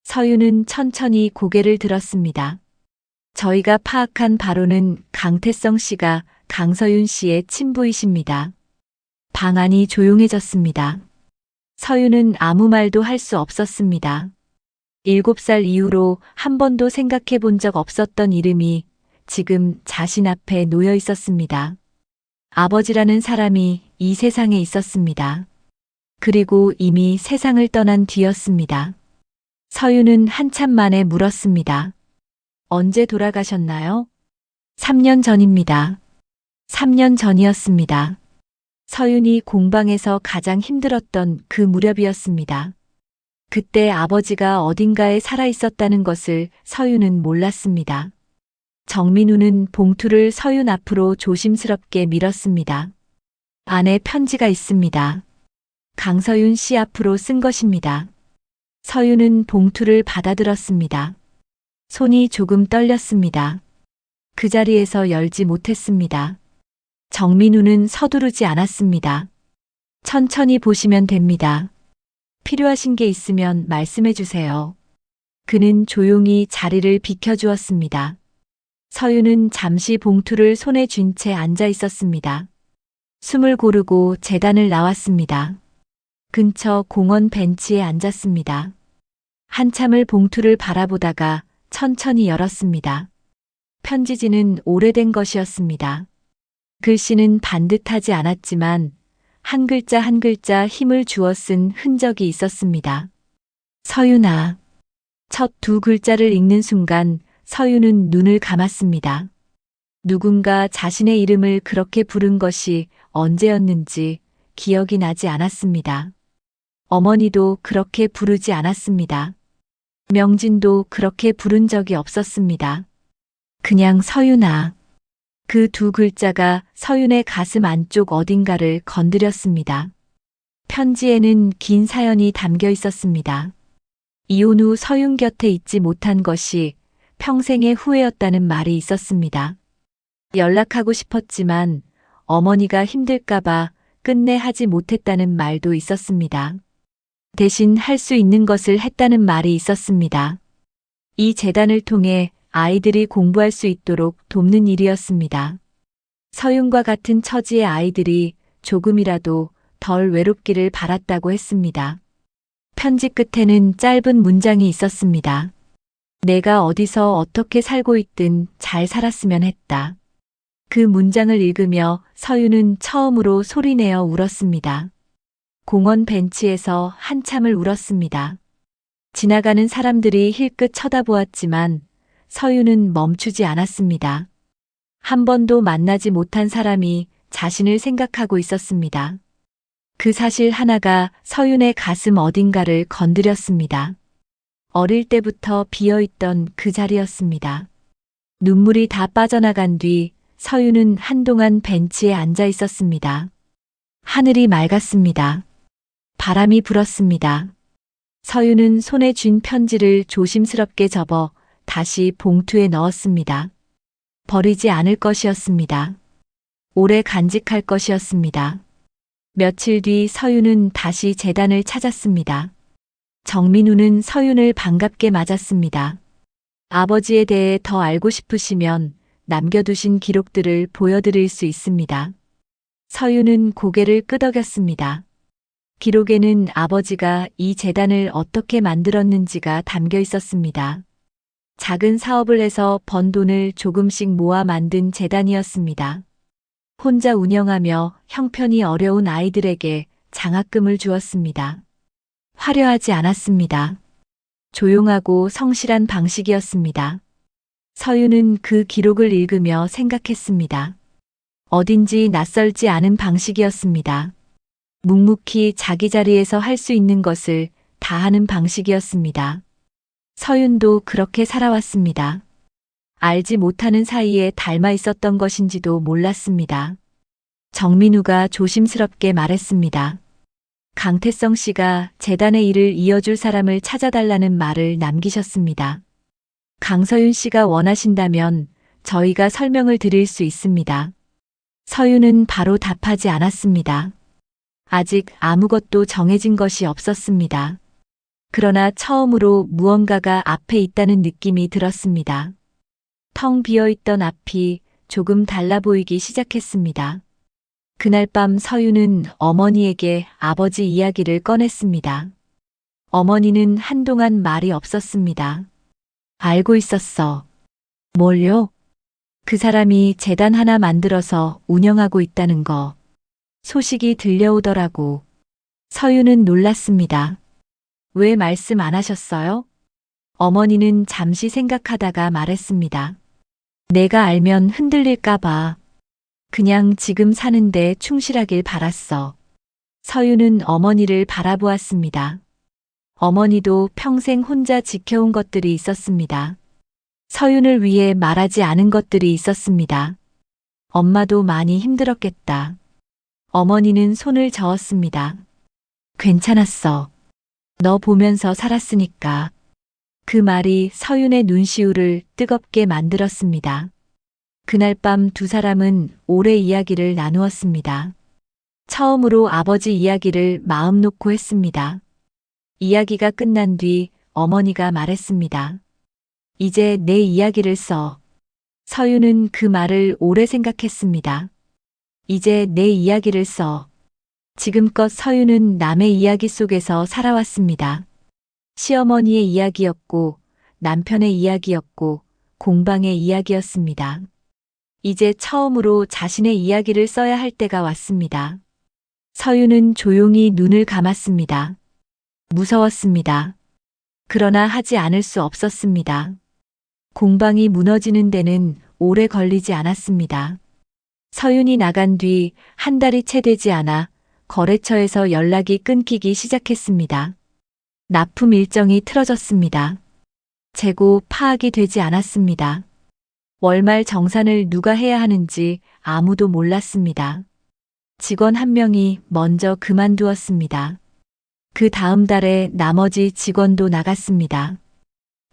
서윤은 천천히 고개를 들었습니다. 저희가 파악한 바로는 강태성 씨가 강서윤 씨의 친부이십니다. 방 안이 조용해졌습니다. 서윤은 아무 말도 할 수 없었습니다. 7살 이후로 한 번도 생각해 본 적 없었던 이름이 지금 자신 앞에 놓여 있었습니다. 아버지라는 사람이 이 세상에 있었습니다. 그리고 이미 세상을 떠난 뒤였습니다. 서유는 한참 만에 물었습니다. 언제 돌아가셨나요? 3년 전입니다. 3년 전이었습니다. 서윤이 공방에서 가장 힘들었던 그 무렵이었습니다. 그때 아버지가 어딘가에 살아 있었다는 것을 서윤은 몰랐습니다. 정민우는 봉투를 서윤 앞으로 조심스럽게 밀었습니다. 안에 편지가 있습니다. 강서윤 씨 앞으로 쓴 것입니다. 서윤은 봉투를 받아들었습니다. 손이 조금 떨렸습니다. 그 자리에서 열지 못했습니다. 정민우는 서두르지 않았습니다. 천천히 보시면 됩니다. 필요하신 게 있으면 말씀해 주세요. 그는 조용히 자리를 비켜주었습니다. 서윤은 잠시 봉투를 손에 쥔 채 앉아 있었습니다. 숨을 고르고 재단을 나왔습니다. 근처 공원 벤치에 앉았습니다. 한참을 봉투를 바라보다가 천천히 열었습니다. 편지지는 오래된 것이었습니다. 글씨는 반듯하지 않았지만 한 글자 한 글자 힘을 주어 쓴 흔적이 있었습니다. 서윤아. 첫 두 글자를 읽는 순간 서윤은 눈을 감았습니다. 누군가 자신의 이름을 그렇게 부른 것이 언제였는지 기억이 나지 않았습니다. 어머니도 그렇게 부르지 않았습니다. 명진도 그렇게 부른 적이 없었습니다. 그냥 서윤아. 그 두 글자가 서윤의 가슴 안쪽 어딘가를 건드렸습니다. 편지에는 긴 사연이 담겨 있었습니다. 이혼 후 서윤 곁에 있지 못한 것이 평생의 후회였다는 말이 있었습니다. 연락하고 싶었지만 어머니가 힘들까봐 끝내 하지 못했다는 말도 있었습니다. 대신 할 수 있는 것을 했다는 말이 있었습니다. 이 재단을 통해 아이들이 공부할 수 있도록 돕는 일이었습니다. 서윤과 같은 처지의 아이들이 조금이라도 덜 외롭기를 바랐다고 했습니다. 편지 끝에는 짧은 문장이 있었습니다. 내가 어디서 어떻게 살고 있든 잘 살았으면 했다. 그 문장을 읽으며 서윤은 처음으로 소리내어 울었습니다. 공원 벤치에서 한참을 울었습니다. 지나가는 사람들이 힐끗 쳐다보았지만 서윤은 멈추지 않았습니다. 한 번도 만나지 못한 사람이 자신을 생각하고 있었습니다. 그 사실 하나가 서윤의 가슴 어딘가를 건드렸습니다. 어릴 때부터 비어있던 그 자리였습니다. 눈물이 다 빠져나간 뒤 서윤은 한동안 벤치에 앉아 있었습니다. 하늘이 맑았습니다. 바람이 불었습니다. 서윤은 손에 쥔 편지를 조심스럽게 접어 다시 봉투에 넣었습니다. 버리지 않을 것이었습니다. 오래 간직할 것이었습니다. 며칠 뒤 서윤은 다시 재단을 찾았습니다. 정민우는 서윤을 반갑게 맞았습니다. 아버지에 대해 더 알고 싶으시면 남겨두신 기록들을 보여드릴 수 있습니다. 서윤은 고개를 끄덕였습니다. 기록에는 아버지가 이 재단을 어떻게 만들었는지가 담겨 있었습니다. 작은 사업을 해서 번 돈을 조금씩 모아 만든 재단이었습니다. 혼자 운영하며 형편이 어려운 아이들에게 장학금을 주었습니다. 화려하지 않았습니다. 조용하고 성실한 방식이었습니다. 서윤은 그 기록을 읽으며 생각했습니다. 어딘지 낯설지 않은 방식이었습니다. 묵묵히 자기 자리에서 할 수 있는 것을 다 하는 방식이었습니다. 서윤도 그렇게 살아왔습니다. 알지 못하는 사이에 닮아 있었던 것인지도 몰랐습니다. 정민우가 조심스럽게 말했습니다. 강태성 씨가 재단의 일을 이어줄 사람을 찾아달라는 말을 남기셨습니다. 강서윤 씨가 원하신다면 저희가 설명을 드릴 수 있습니다. 서윤은 바로 답하지 않았습니다. 아직 아무것도 정해진 것이 없었습니다. 그러나 처음으로 무언가가 앞에 있다는 느낌이 들었습니다. 텅 비어있던 앞이 조금 달라 보이기 시작했습니다. 그날 밤 서윤은 어머니에게 아버지 이야기를 꺼냈습니다. 어머니는 한동안 말이 없었습니다. 알고 있었어. 뭘요? 그 사람이 재단 하나 만들어서 운영하고 있다는 거. 소식이 들려오더라고. 서윤은 놀랐습니다. 왜 말씀 안 하셨어요? 어머니는 잠시 생각하다가 말했습니다. 내가 알면 흔들릴까봐. 그냥 지금 사는데 충실하길 바랐어. 서윤은 어머니를 바라보았습니다. 어머니도 평생 혼자 지켜온 것들이 있었습니다. 서윤을 위해 말하지 않은 것들이 있었습니다. 엄마도 많이 힘들었겠다. 어머니는 손을 저었습니다. 괜찮았어. 너 보면서 살았으니까. 그 말이 서윤의 눈시울을 뜨겁게 만들었습니다. 그날 밤 두 사람은 오래 이야기를 나누었습니다. 처음으로 아버지 이야기를 마음 놓고 했습니다. 이야기가 끝난 뒤 어머니가 말했습니다. 이제 내 이야기를 써. 서윤은 그 말을 오래 생각했습니다. 이제 내 이야기를 써. 지금껏 서윤은 남의 이야기 속에서 살아왔습니다. 시어머니의 이야기였고, 남편의 이야기였고, 공방의 이야기였습니다. 이제 처음으로 자신의 이야기를 써야 할 때가 왔습니다. 서윤은 조용히 눈을 감았습니다. 무서웠습니다. 그러나 하지 않을 수 없었습니다. 공방이 무너지는 데는 오래 걸리지 않았습니다. 서윤이 나간 뒤 한 달이 채 되지 않아 거래처에서 연락이 끊기기 시작했습니다. 납품 일정이 틀어졌습니다. 재고 파악이 되지 않았습니다. 월말 정산을 누가 해야 하는지 아무도 몰랐습니다. 직원 한 명이 먼저 그만두었습니다. 그 다음 달에 나머지 직원도 나갔습니다.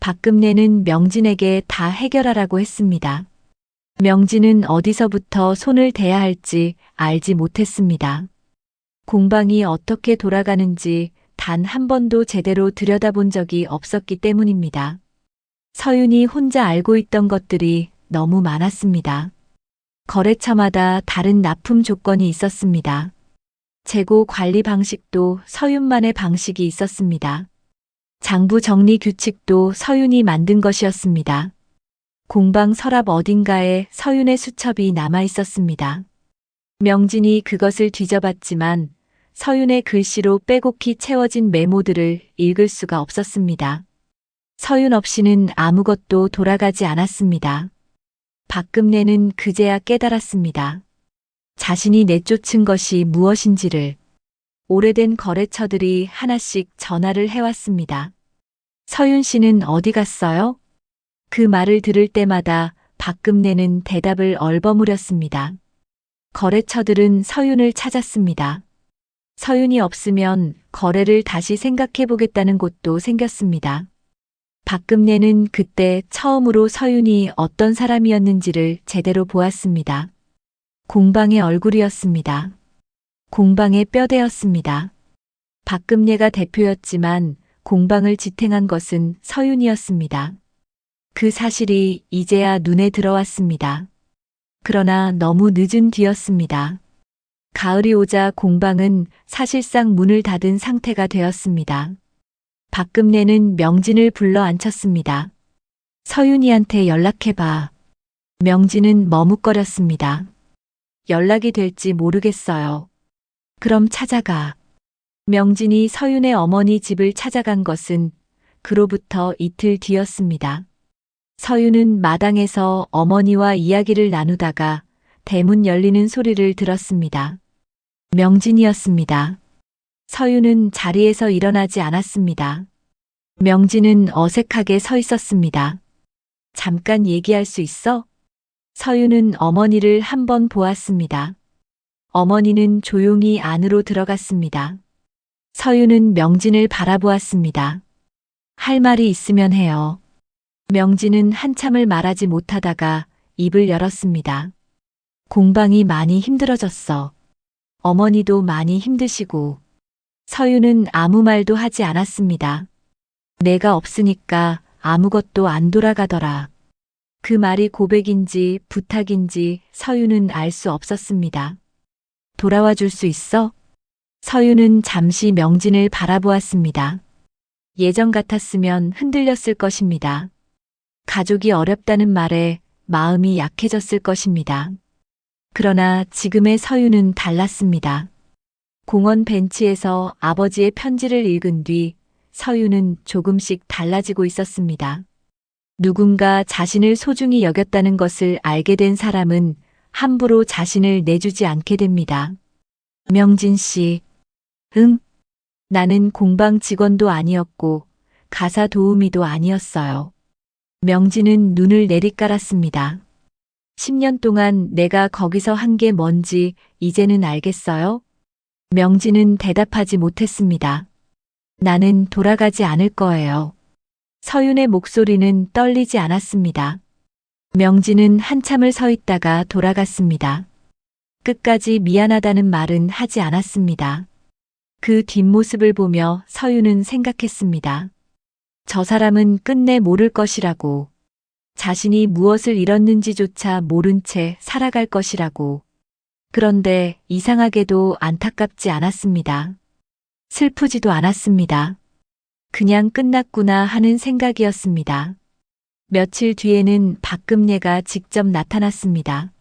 박금내는 명진에게 다 해결하라고 했습니다. 명진은 어디서부터 손을 대야 할지 알지 못했습니다. 공방이 어떻게 돌아가는지 단 한 번도 제대로 들여다본 적이 없었기 때문입니다. 서윤이 혼자 알고 있던 것들이 너무 많았습니다. 거래처마다 다른 납품 조건이 있었습니다. 재고 관리 방식도 서윤만의 방식이 있었습니다. 장부 정리 규칙도 서윤이 만든 것이었습니다. 공방 서랍 어딘가에 서윤의 수첩이 남아 있었습니다. 명진이 그것을 뒤져봤지만 서윤의 글씨로 빼곡히 채워진 메모들을 읽을 수가 없었습니다. 서윤 없이는 아무것도 돌아가지 않았습니다. 박금내는 그제야 깨달았습니다. 자신이 내쫓은 것이 무엇인지를. 오래된 거래처들이 하나씩 전화를 해왔습니다. 서윤 씨는 어디 갔어요? 그 말을 들을 때마다 박금내는 대답을 얼버무렸습니다. 거래처들은 서윤을 찾았습니다. 서윤이 없으면 거래를 다시 생각해보겠다는 곳도 생겼습니다. 박금내는 그때 처음으로 서윤이 어떤 사람이었는지를 제대로 보았습니다. 공방의 얼굴이었습니다. 공방의 뼈대였습니다. 박금내가 대표였지만 공방을 지탱한 것은 서윤이었습니다. 그 사실이 이제야 눈에 들어왔습니다. 그러나 너무 늦은 뒤였습니다. 가을이 오자 공방은 사실상 문을 닫은 상태가 되었습니다. 박금내는 명진을 불러 앉혔습니다. 서윤이한테 연락해봐. 명진은 머뭇거렸습니다. 연락이 될지 모르겠어요. 그럼 찾아가. 명진이 서윤의 어머니 집을 찾아간 것은 그로부터 이틀 뒤였습니다. 서윤은 마당에서 어머니와 이야기를 나누다가 대문 열리는 소리를 들었습니다. 명진이었습니다. 서윤은 자리에서 일어나지 않았습니다. 명진은 어색하게 서 있었습니다. 잠깐 얘기할 수 있어? 서윤은 어머니를 한번 보았습니다. 어머니는 조용히 안으로 들어갔습니다. 서윤은 명진을 바라보았습니다. 할 말이 있으면 해요. 명진은 한참을 말하지 못하다가 입을 열었습니다. 공방이 많이 힘들어졌어. 어머니도 많이 힘드시고. 서윤은 아무 말도 하지 않았습니다. 내가 없으니까 아무것도 안 돌아가더라. 그 말이 고백인지 부탁인지 서윤은 알 수 없었습니다. 돌아와 줄 수 있어? 서윤은 잠시 명진을 바라보았습니다. 예전 같았으면 흔들렸을 것입니다. 가족이 어렵다는 말에 마음이 약해졌을 것입니다. 그러나 지금의 서윤은 달랐습니다. 공원 벤치에서 아버지의 편지를 읽은 뒤 서윤은 조금씩 달라지고 있었습니다. 누군가 자신을 소중히 여겼다는 것을 알게 된 사람은 함부로 자신을 내주지 않게 됩니다. 명진 씨. 응? 나는 공방 직원도 아니었고 가사 도우미도 아니었어요. 명진은 눈을 내리깔았습니다. 10년 동안 내가 거기서 한 게 뭔지 이제는 알겠어요? 명진은 대답하지 못했습니다. 나는 돌아가지 않을 거예요. 서윤의 목소리는 떨리지 않았습니다. 명진은 한참을 서 있다가 돌아갔습니다. 끝까지 미안하다는 말은 하지 않았습니다. 그 뒷모습을 보며 서윤은 생각했습니다. 저 사람은 끝내 모를 것이라고. 자신이 무엇을 잃었는지조차 모른 채 살아갈 것이라고. 그런데 이상하게도 안타깝지 않았습니다. 슬프지도 않았습니다. 그냥 끝났구나 하는 생각이었습니다. 며칠 뒤에는 박금례가 직접 나타났습니다.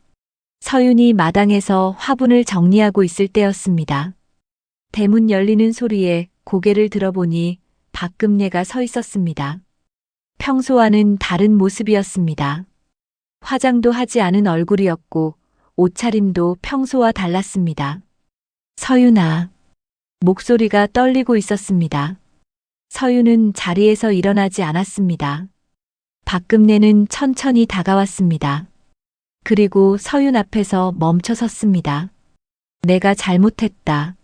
서윤이 마당에서 화분을 정리하고 있을 때였습니다. 대문 열리는 소리에 고개를 들어보니 박금례가 서 있었습니다. 평소와는 다른 모습이었습니다. 화장도 하지 않은 얼굴이었고 옷차림도 평소와 달랐습니다. 서윤아. 목소리가 떨리고 있었습니다. 서윤은 자리에서 일어나지 않았습니다. 박금례는 천천히 다가왔습니다. 그리고 서윤 앞에서 멈춰 섰습니다. 내가 잘못했다.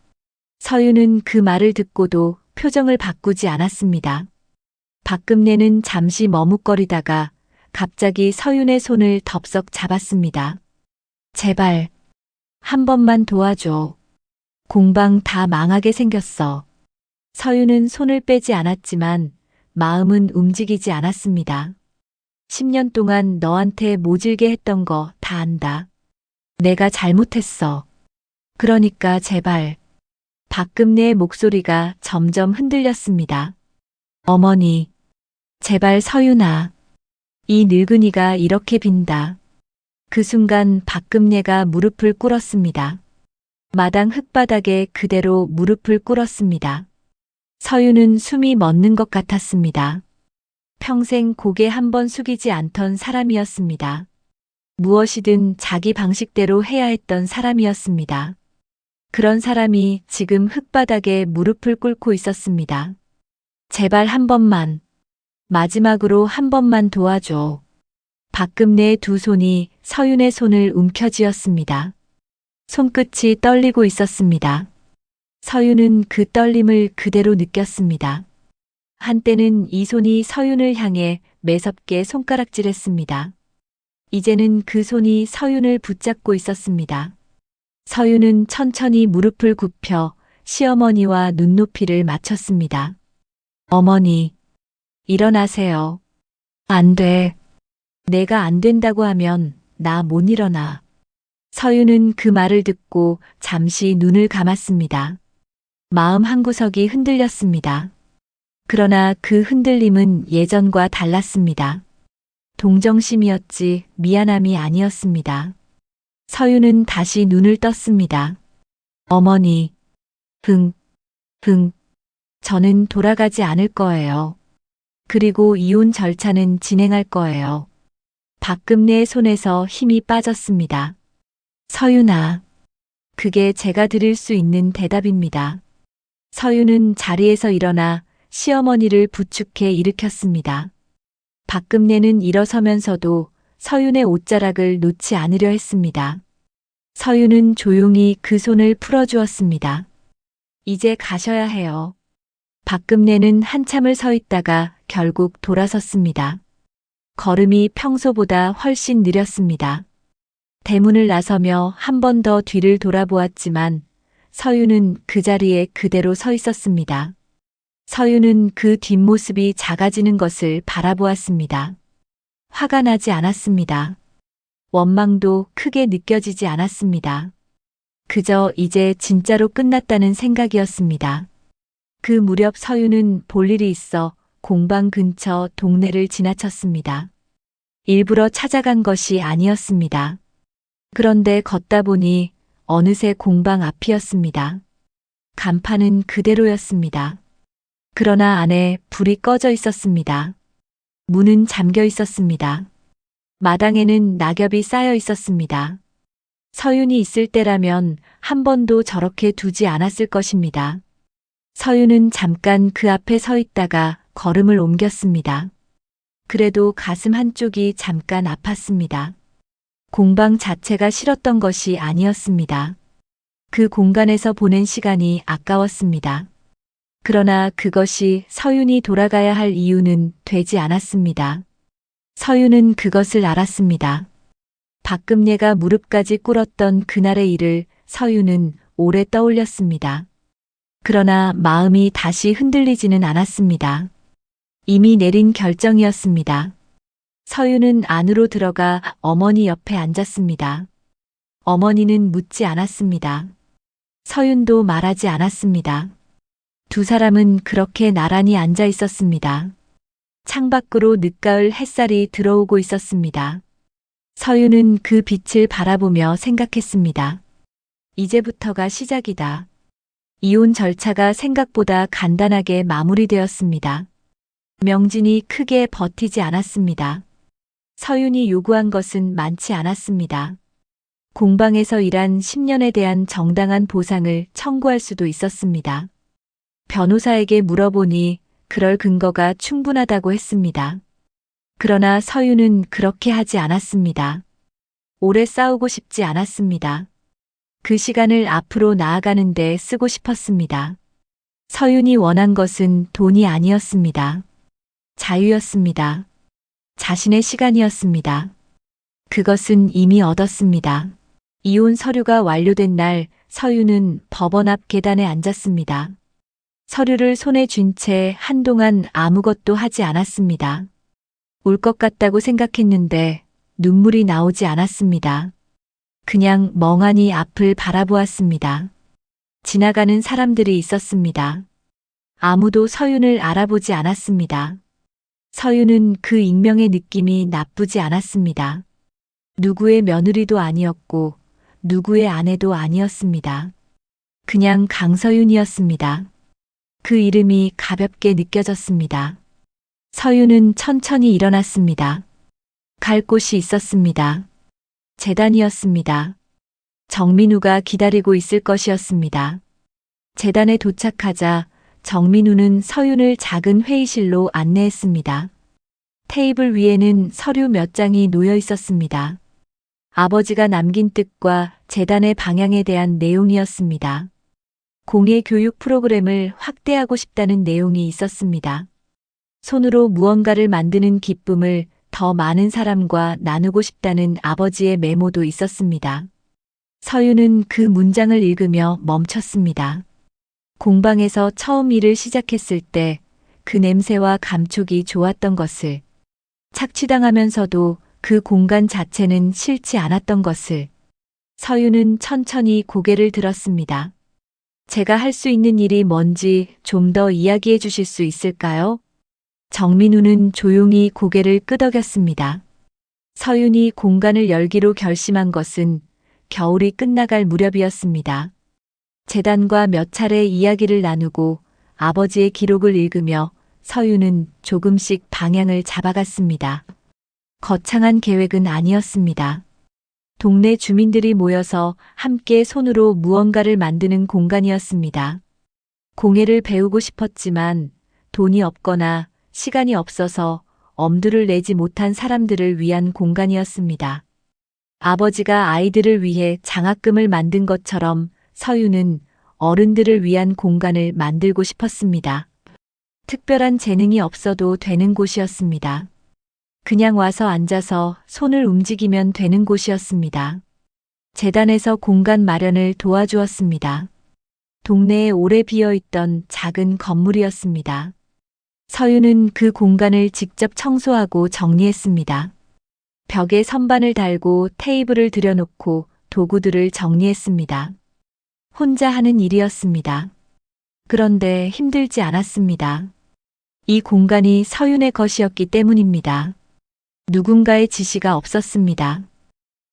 서윤은 그 말을 듣고도 표정을 바꾸지 않았습니다. 박금례는 잠시 머뭇거리다가 갑자기 서윤의 손을 덥석 잡았습니다. 제발, 한 번만 도와줘. 공방 다 망하게 생겼어. 서윤은 손을 빼지 않았지만 마음은 움직이지 않았습니다. 10년 동안 너한테 모질게 했던 거 다 안다. 내가 잘못했어. 그러니까 제발. 박금례의 목소리가 점점 흔들렸습니다. 어머니, 제발 서윤아. 이 늙은이가 이렇게 빈다. 그 순간 박금례가 무릎을 꿇었습니다. 마당 흙바닥에 그대로 무릎을 꿇었습니다. 서윤은 숨이 멎는 것 같았습니다. 평생 고개 한 번 숙이지 않던 사람이었습니다. 무엇이든 자기 방식대로 해야 했던 사람이었습니다. 그런 사람이 지금 흙바닥에 무릎을 꿇고 있었습니다. 제발 한 번만, 마지막으로 한 번만 도와줘. 박금례의 두 손이 서윤의 손을 움켜쥐었습니다. 손끝이 떨리고 있었습니다. 서윤은 그 떨림을 그대로 느꼈습니다. 한때는 이 손이 서윤을 향해 매섭게 손가락질했습니다. 이제는 그 손이 서윤을 붙잡고 있었습니다. 서윤은 천천히 무릎을 굽혀 시어머니와 눈높이를 맞췄습니다. 어머니, 일어나세요. 안 돼. 내가 안 된다고 하면 나 못 일어나. 서윤은 그 말을 듣고 잠시 눈을 감았습니다. 마음 한구석이 흔들렸습니다. 그러나 그 흔들림은 예전과 달랐습니다. 동정심이었지 미안함이 아니었습니다. 서윤은 다시 눈을 떴습니다. 어머니, 저는 돌아가지 않을 거예요. 그리고 이혼 절차는 진행할 거예요. 박금례의 손에서 힘이 빠졌습니다. 서윤아, 그게 제가 드릴 수 있는 대답입니다. 서윤은 자리에서 일어나 시어머니를 부축해 일으켰습니다. 박금례는 일어서면서도 서윤의 옷자락을 놓지 않으려 했습니다. 서윤은 조용히 그 손을 풀어주었습니다. 이제 가셔야 해요. 박금례는 한참을 서 있다가 결국 돌아섰습니다. 걸음이 평소보다 훨씬 느렸습니다. 대문을 나서며 한 번 더 뒤를 돌아보았지만 서윤은 그 자리에 그대로 서 있었습니다. 서윤은 그 뒷모습이 작아지는 것을 바라보았습니다. 화가 나지 않았습니다. 원망도 크게 느껴지지 않았습니다. 그저 이제 진짜로 끝났다는 생각이었습니다. 그 무렵 서윤은 볼 일이 있어 공방 근처 동네를 지나쳤습니다. 일부러 찾아간 것이 아니었습니다. 그런데 걷다 보니 어느새 공방 앞이었습니다. 간판은 그대로였습니다. 그러나 안에 불이 꺼져 있었습니다. 문은 잠겨 있었습니다. 마당에는 낙엽이 쌓여 있었습니다. 서윤이 있을 때라면 한 번도 저렇게 두지 않았을 것입니다. 서윤은 잠깐 그 앞에 서 있다가 걸음을 옮겼습니다. 그래도 가슴 한쪽이 잠깐 아팠습니다. 공방 자체가 싫었던 것이 아니었습니다. 그 공간에서 보낸 시간이 아까웠습니다. 그러나 그것이 서윤이 돌아가야 할 이유는 되지 않았습니다. 서윤은 그것을 알았습니다. 박금례가 무릎까지 꿇었던 그날의 일을 서윤은 오래 떠올렸습니다. 그러나 마음이 다시 흔들리지는 않았습니다. 이미 내린 결정이었습니다. 서윤은 안으로 들어가 어머니 옆에 앉았습니다. 어머니는 묻지 않았습니다. 서윤도 말하지 않았습니다. 두 사람은 그렇게 나란히 앉아 있었습니다. 창밖으로 늦가을 햇살이 들어오고 있었습니다. 서윤은 그 빛을 바라보며 생각했습니다. 이제부터가 시작이다. 이혼 절차가 생각보다 간단하게 마무리되었습니다. 명진이 크게 버티지 않았습니다. 서윤이 요구한 것은 많지 않았습니다. 공방에서 일한 10년에 대한 정당한 보상을 청구할 수도 있었습니다. 변호사에게 물어보니 그럴 근거가 충분하다고 했습니다. 그러나 서윤은 그렇게 하지 않았습니다. 오래 싸우고 싶지 않았습니다. 그 시간을 앞으로 나아가는 데 쓰고 싶었습니다. 서윤이 원한 것은 돈이 아니었습니다. 자유였습니다. 자신의 시간이었습니다. 그것은 이미 얻었습니다. 이혼 서류가 완료된 날 서윤은 법원 앞 계단에 앉았습니다. 서류를 손에 쥔 채 한동안 아무것도 하지 않았습니다. 울 것 같다고 생각했는데 눈물이 나오지 않았습니다. 그냥 멍하니 앞을 바라보았습니다. 지나가는 사람들이 있었습니다. 아무도 서윤을 알아보지 않았습니다. 서윤은 그 익명의 느낌이 나쁘지 않았습니다. 누구의 며느리도 아니었고 누구의 아내도 아니었습니다. 그냥 강서윤이었습니다. 그 이름이 가볍게 느껴졌습니다. 서윤은 천천히 일어났습니다. 갈 곳이 있었습니다. 재단이었습니다. 정민우가 기다리고 있을 것이었습니다. 재단에 도착하자 정민우는 서윤을 작은 회의실로 안내했습니다. 테이블 위에는 서류 몇 장이 놓여 있었습니다. 아버지가 남긴 뜻과 재단의 방향에 대한 내용이었습니다. 공예 교육 프로그램을 확대하고 싶다는 내용이 있었습니다. 손으로 무언가를 만드는 기쁨을 더 많은 사람과 나누고 싶다는 아버지의 메모도 있었습니다. 서윤은 그 문장을 읽으며 멈췄습니다. 공방에서 처음 일을 시작했을 때 그 냄새와 감촉이 좋았던 것을, 착취당하면서도 그 공간 자체는 싫지 않았던 것을. 서윤은 천천히 고개를 들었습니다. 제가 할 수 있는 일이 뭔지 좀 더 이야기해 주실 수 있을까요? 정민우는 조용히 고개를 끄덕였습니다. 서윤이 공간을 열기로 결심한 것은 겨울이 끝나갈 무렵이었습니다. 재단과 몇 차례 이야기를 나누고 아버지의 기록을 읽으며 서윤은 조금씩 방향을 잡아갔습니다. 거창한 계획은 아니었습니다. 동네 주민들이 모여서 함께 손으로 무언가를 만드는 공간이었습니다. 공예를 배우고 싶었지만 돈이 없거나 시간이 없어서 엄두를 내지 못한 사람들을 위한 공간이었습니다. 아버지가 아이들을 위해 장학금을 만든 것처럼 서윤은 어른들을 위한 공간을 만들고 싶었습니다. 특별한 재능이 없어도 되는 곳이었습니다. 그냥 와서 앉아서 손을 움직이면 되는 곳이었습니다. 재단에서 공간 마련을 도와주었습니다. 동네에 오래 비어있던 작은 건물이었습니다. 서윤은 그 공간을 직접 청소하고 정리했습니다. 벽에 선반을 달고 테이블을 들여놓고 도구들을 정리했습니다. 혼자 하는 일이었습니다. 그런데 힘들지 않았습니다. 이 공간이 서윤의 것이었기 때문입니다. 누군가의 지시가 없었습니다.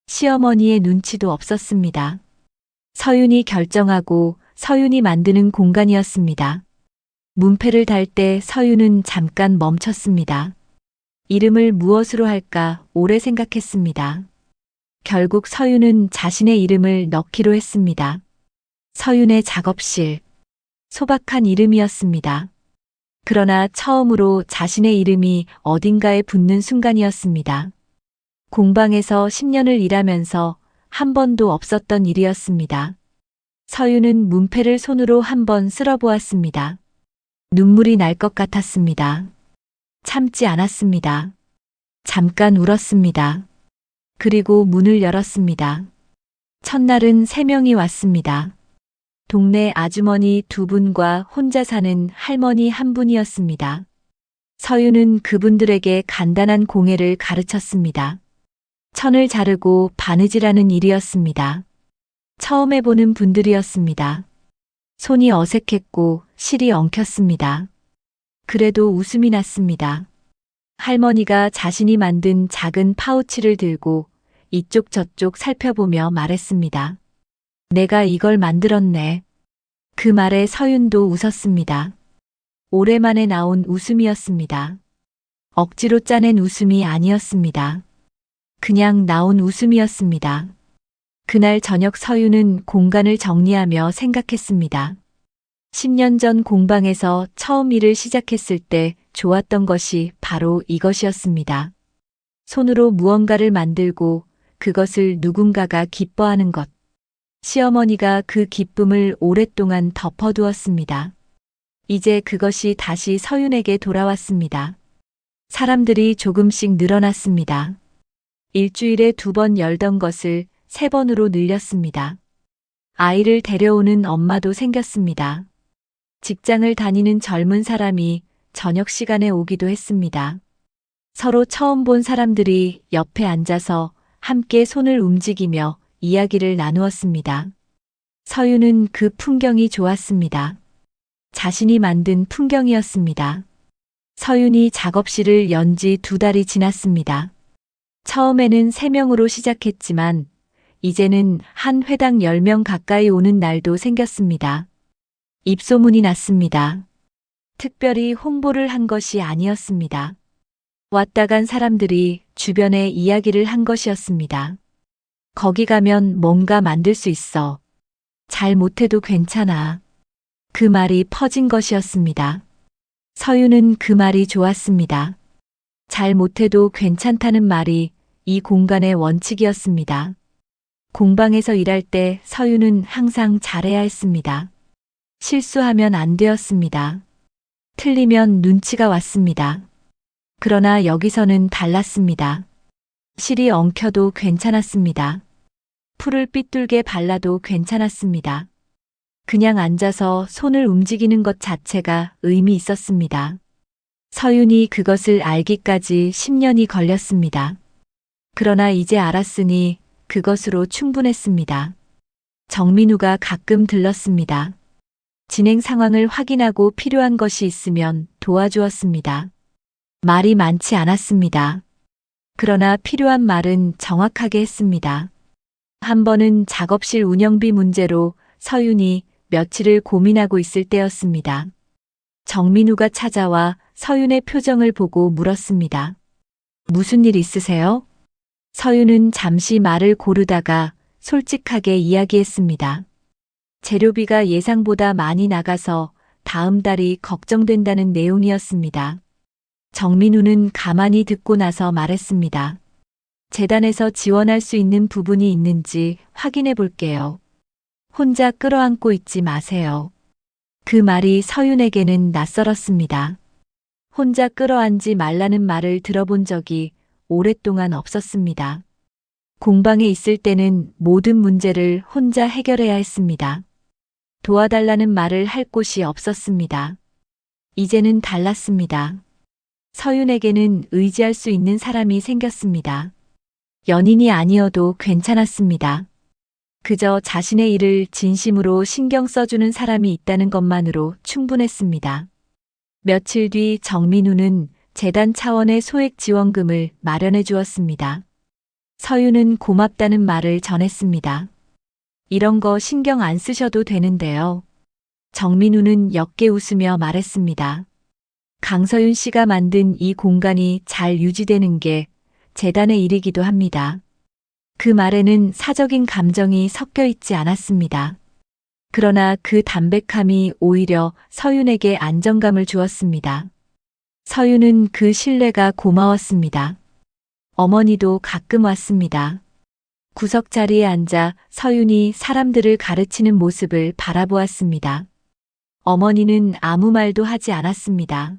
시어머니의 눈치도 없었습니다. 서윤이 결정하고 서윤이 만드는 공간이었습니다. 문패를 달 때 서윤은 잠깐 멈췄습니다. 이름을 무엇으로 할까 오래 생각했습니다. 결국 서윤은 자신의 이름을 넣기로 했습니다. 서윤의 작업실. 소박한 이름이었습니다. 그러나 처음으로 자신의 이름이 어딘가에 붙는 순간이었습니다. 공방에서 10년을 일하면서 한 번도 없었던 일이었습니다. 서윤은 문패를 손으로 한번 쓸어보았습니다. 눈물이 날 것 같았습니다. 참지 않았습니다. 잠깐 울었습니다. 그리고 문을 열었습니다. 첫날은 3명이 왔습니다. 동네 아주머니 2분과 혼자 사는 할머니 1분이었습니다. 서윤은 그분들에게 간단한 공예를 가르쳤습니다. 천을 자르고 바느질하는 일이었습니다. 처음 해보는 분들이었습니다. 손이 어색했고 실이 엉켰습니다. 그래도 웃음이 났습니다. 할머니가 자신이 만든 작은 파우치를 들고 이쪽 저쪽 살펴보며 말했습니다. 내가 이걸 만들었네. 그 말에 서윤도 웃었습니다. 오랜만에 나온 웃음이었습니다. 억지로 짜낸 웃음이 아니었습니다. 그냥 나온 웃음이었습니다. 그날 저녁 서윤은 공간을 정리하며 생각했습니다. 10년 전 공방에서 처음 일을 시작했을 때 좋았던 것이 바로 이것이었습니다. 손으로 무언가를 만들고 그것을 누군가가 기뻐하는 것. 시어머니가 그 기쁨을 오랫동안 덮어두었습니다. 이제 그것이 다시 서윤에게 돌아왔습니다. 사람들이 조금씩 늘어났습니다. 일주일에 2번 열던 것을 3번으로 늘렸습니다. 아이를 데려오는 엄마도 생겼습니다. 직장을 다니는 젊은 사람이 저녁 시간에 오기도 했습니다. 서로 처음 본 사람들이 옆에 앉아서 함께 손을 움직이며 이야기를 나누었습니다. 서윤은 그 풍경이 좋았습니다. 자신이 만든 풍경이었습니다. 서윤이 작업실을 연 지 2달이 지났습니다. 처음에는 3명으로 시작했지만 이제는 한 회당 10명 가까이 오는 날도 생겼습니다. 입소문이 났습니다. 특별히 홍보를 한 것이 아니었습니다. 왔다 간 사람들이 주변에 이야기를 한 것이었습니다. 거기 가면 뭔가 만들 수 있어. 잘 못해도 괜찮아. 그 말이 퍼진 것이었습니다. 서윤은 그 말이 좋았습니다. 잘 못해도 괜찮다는 말이 이 공간의 원칙이었습니다. 공방에서 일할 때 서윤은 항상 잘해야 했습니다. 실수하면 안 되었습니다. 틀리면 눈치가 왔습니다. 그러나 여기서는 달랐습니다. 실이 엉켜도 괜찮았습니다. 풀을 삐뚤게 발라도 괜찮았습니다. 그냥 앉아서 손을 움직이는 것 자체가 의미 있었습니다. 서윤이 그것을 알기까지 10년이 걸렸습니다. 그러나 이제 알았으니 그것으로 충분했습니다. 정민우가 가끔 들렀습니다. 진행 상황을 확인하고 필요한 것이 있으면 도와주었습니다. 말이 많지 않았습니다. 그러나 필요한 말은 정확하게 했습니다. 한 번은 작업실 운영비 문제로 서윤이 며칠을 고민하고 있을 때였습니다. 정민우가 찾아와 서윤의 표정을 보고 물었습니다. 무슨 일 있으세요? 서윤은 잠시 말을 고르다가 솔직하게 이야기했습니다. 재료비가 예상보다 많이 나가서 다음 달이 걱정된다는 내용이었습니다. 정민우는 가만히 듣고 나서 말했습니다. 재단에서 지원할 수 있는 부분이 있는지 확인해 볼게요. 혼자 끌어안고 있지 마세요. 그 말이 서윤에게는 낯설었습니다. 혼자 끌어안지 말라는 말을 들어본 적이 오랫동안 없었습니다. 공방에 있을 때는 모든 문제를 혼자 해결해야 했습니다. 도와달라는 말을 할 곳이 없었습니다. 이제는 달랐습니다. 서윤에게는 의지할 수 있는 사람이 생겼습니다. 연인이 아니어도 괜찮았습니다. 그저 자신의 일을 진심으로 신경 써주는 사람이 있다는 것만으로 충분했습니다. 며칠 뒤 정민우는 재단 차원의 소액 지원금을 마련해 주었습니다. 서윤은 고맙다는 말을 전했습니다. 이런 거 신경 안 쓰셔도 되는데요. 정민우는 옅게 웃으며 말했습니다. 강서윤 씨가 만든 이 공간이 잘 유지되는 게 재단의 일이기도 합니다. 그 말에는 사적인 감정이 섞여 있지 않았습니다. 그러나 그 담백함이 오히려 서윤에게 안정감을 주었습니다. 서윤은 그 신뢰가 고마웠습니다. 어머니도 가끔 왔습니다. 구석 자리에 앉아 서윤이 사람들을 가르치는 모습을 바라보았습니다. 어머니는 아무 말도 하지 않았습니다.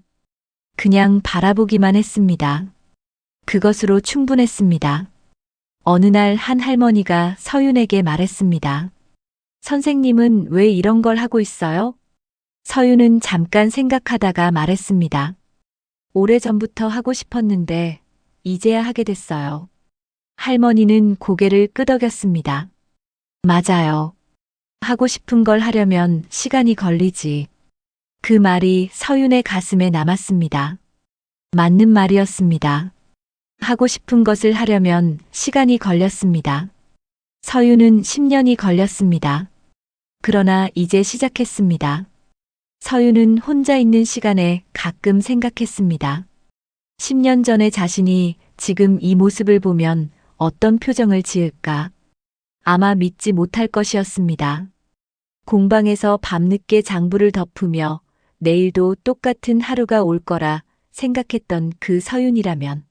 그냥 바라보기만 했습니다. 그것으로 충분했습니다. 어느 날 한 할머니가 서윤에게 말했습니다. 선생님은 왜 이런 걸 하고 있어요? 서윤은 잠깐 생각하다가 말했습니다. 오래전부터 하고 싶었는데 이제야 하게 됐어요. 할머니는 고개를 끄덕였습니다. 맞아요. 하고 싶은 걸 하려면 시간이 걸리지. 그 말이 서윤의 가슴에 남았습니다. 맞는 말이었습니다. 하고 싶은 것을 하려면 시간이 걸렸습니다. 서윤은 10년이 걸렸습니다. 그러나 이제 시작했습니다. 서윤은 혼자 있는 시간에 가끔 생각했습니다. 10년 전의 자신이 지금 이 모습을 보면 어떤 표정을 지을까? 아마 믿지 못할 것이었습니다. 공방에서 밤늦게 장부를 덮으며 내일도 똑같은 하루가 올 거라 생각했던 그 서윤이라면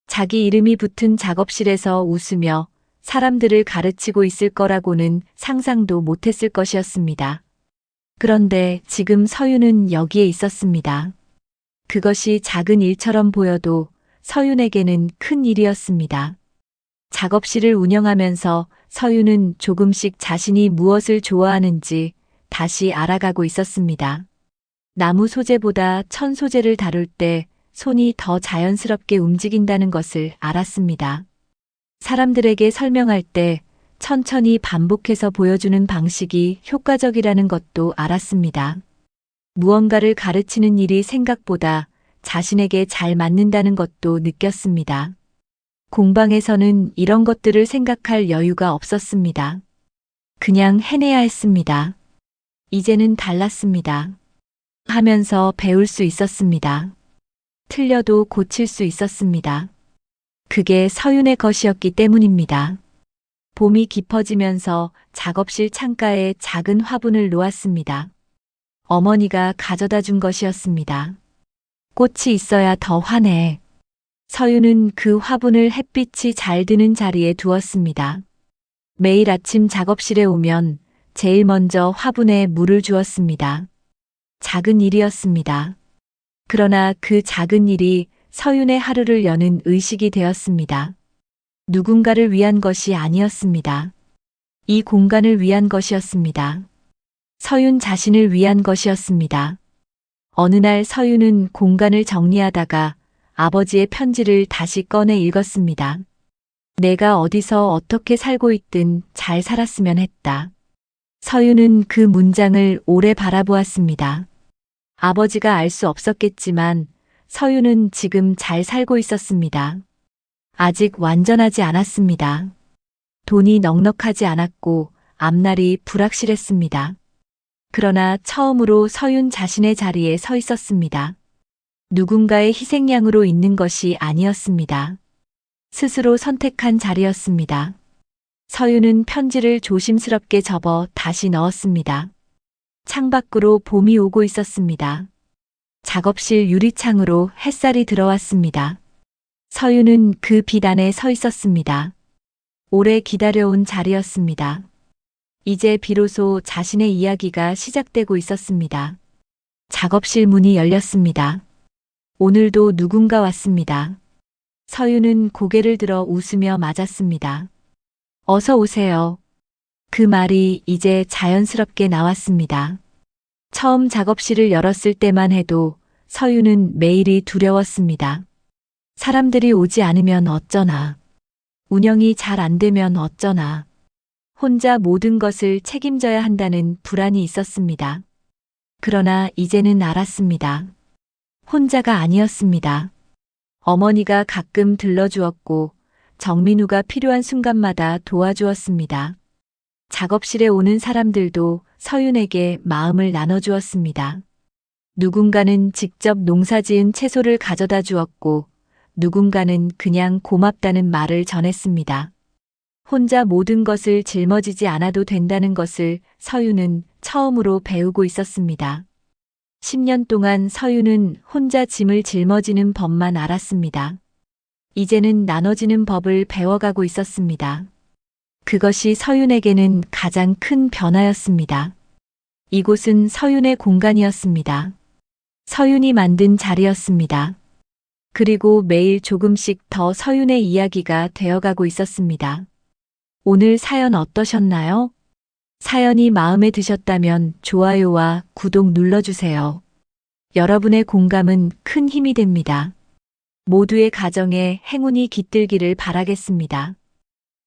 자기 이름이 붙은 작업실에서 웃으며 사람들을 가르치고 있을 거라고는 상상도 못했을 것이었습니다. 그런데 지금 서윤은 여기에 있었습니다. 그것이 작은 일처럼 보여도 서윤에게는 큰 일이었습니다. 작업실을 운영하면서 서윤은 조금씩 자신이 무엇을 좋아하는지 다시 알아가고 있었습니다. 나무 소재보다 천 소재를 다룰 때 손이 더 자연스럽게 움직인다는 것을 알았습니다. 사람들에게 설명할 때 천천히 반복해서 보여주는 방식이 효과적이라는 것도 알았습니다. 무언가를 가르치는 일이 생각보다 자신에게 잘 맞는다는 것도 느꼈습니다. 공방에서는 이런 것들을 생각할 여유가 없었습니다. 그냥 해내야 했습니다. 이제는 달랐습니다. 하면서 배울 수 있었습니다. 틀려도 고칠 수 있었습니다. 그게 서윤의 것이었기 때문입니다. 봄이 깊어지면서 작업실 창가에 작은 화분을 놓았습니다. 어머니가 가져다 준 것이었습니다. 꽃이 있어야 더 환해. 서윤은 그 화분을 햇빛이 잘 드는 자리에 두었습니다. 매일 아침 작업실에 오면 제일 먼저 화분에 물을 주었습니다. 작은 일이었습니다. 그러나 그 작은 일이 서윤의 하루를 여는 의식이 되었습니다. 누군가를 위한 것이 아니었습니다. 이 공간을 위한 것이었습니다. 서윤 자신을 위한 것이었습니다. 어느 날 서윤은 공간을 정리하다가 아버지의 편지를 다시 꺼내 읽었습니다. 내가 어디서 어떻게 살고 있든 잘 살았으면 했다. 서윤은 그 문장을 오래 바라보았습니다. 아버지가 알 수 없었겠지만 서윤은 지금 잘 살고 있었습니다. 아직 완전하지 않았습니다. 돈이 넉넉하지 않았고 앞날이 불확실했습니다. 그러나 처음으로 서윤 자신의 자리에 서 있었습니다. 누군가의 희생양으로 있는 것이 아니었습니다. 스스로 선택한 자리였습니다. 서윤은 편지를 조심스럽게 접어 다시 넣었습니다. 창밖으로 봄이 오고 있었습니다. 작업실 유리창으로 햇살이 들어왔습니다. 서윤은 그 빛 안에 서 있었습니다. 오래 기다려온 자리였습니다. 이제 비로소 자신의 이야기가 시작되고 있었습니다. 작업실 문이 열렸습니다. 오늘도 누군가 왔습니다. 서윤은 고개를 들어 웃으며 맞았습니다. 어서 오세요. 그 말이 이제 자연스럽게 나왔습니다. 처음 작업실을 열었을 때만 해도 서윤은 매일이 두려웠습니다. 사람들이 오지 않으면 어쩌나. 운영이 잘 안 되면 어쩌나. 혼자 모든 것을 책임져야 한다는 불안이 있었습니다. 그러나 이제는 알았습니다. 혼자가 아니었습니다. 어머니가 가끔 들러주었고 정민우가 필요한 순간마다 도와주었습니다. 작업실에 오는 사람들도 서윤에게 마음을 나눠주었습니다. 누군가는 직접 농사지은 채소를 가져다 주었고 누군가는 그냥 고맙다는 말을 전했습니다. 혼자 모든 것을 짊어지지 않아도 된다는 것을 서윤은 처음으로 배우고 있었습니다. 10년 동안 서윤은 혼자 짐을 짊어지는 법만 알았습니다. 이제는 나눠지는 법을 배워가고 있었습니다. 그것이 서윤에게는 가장 큰 변화였습니다. 이곳은 서윤의 공간이었습니다. 서윤이 만든 자리였습니다. 그리고 매일 조금씩 더 서윤의 이야기가 되어가고 있었습니다. 오늘 사연 어떠셨나요? 사연이 마음에 드셨다면 좋아요와 구독 눌러주세요. 여러분의 공감은 큰 힘이 됩니다. 모두의 가정에 행운이 깃들기를 바라겠습니다.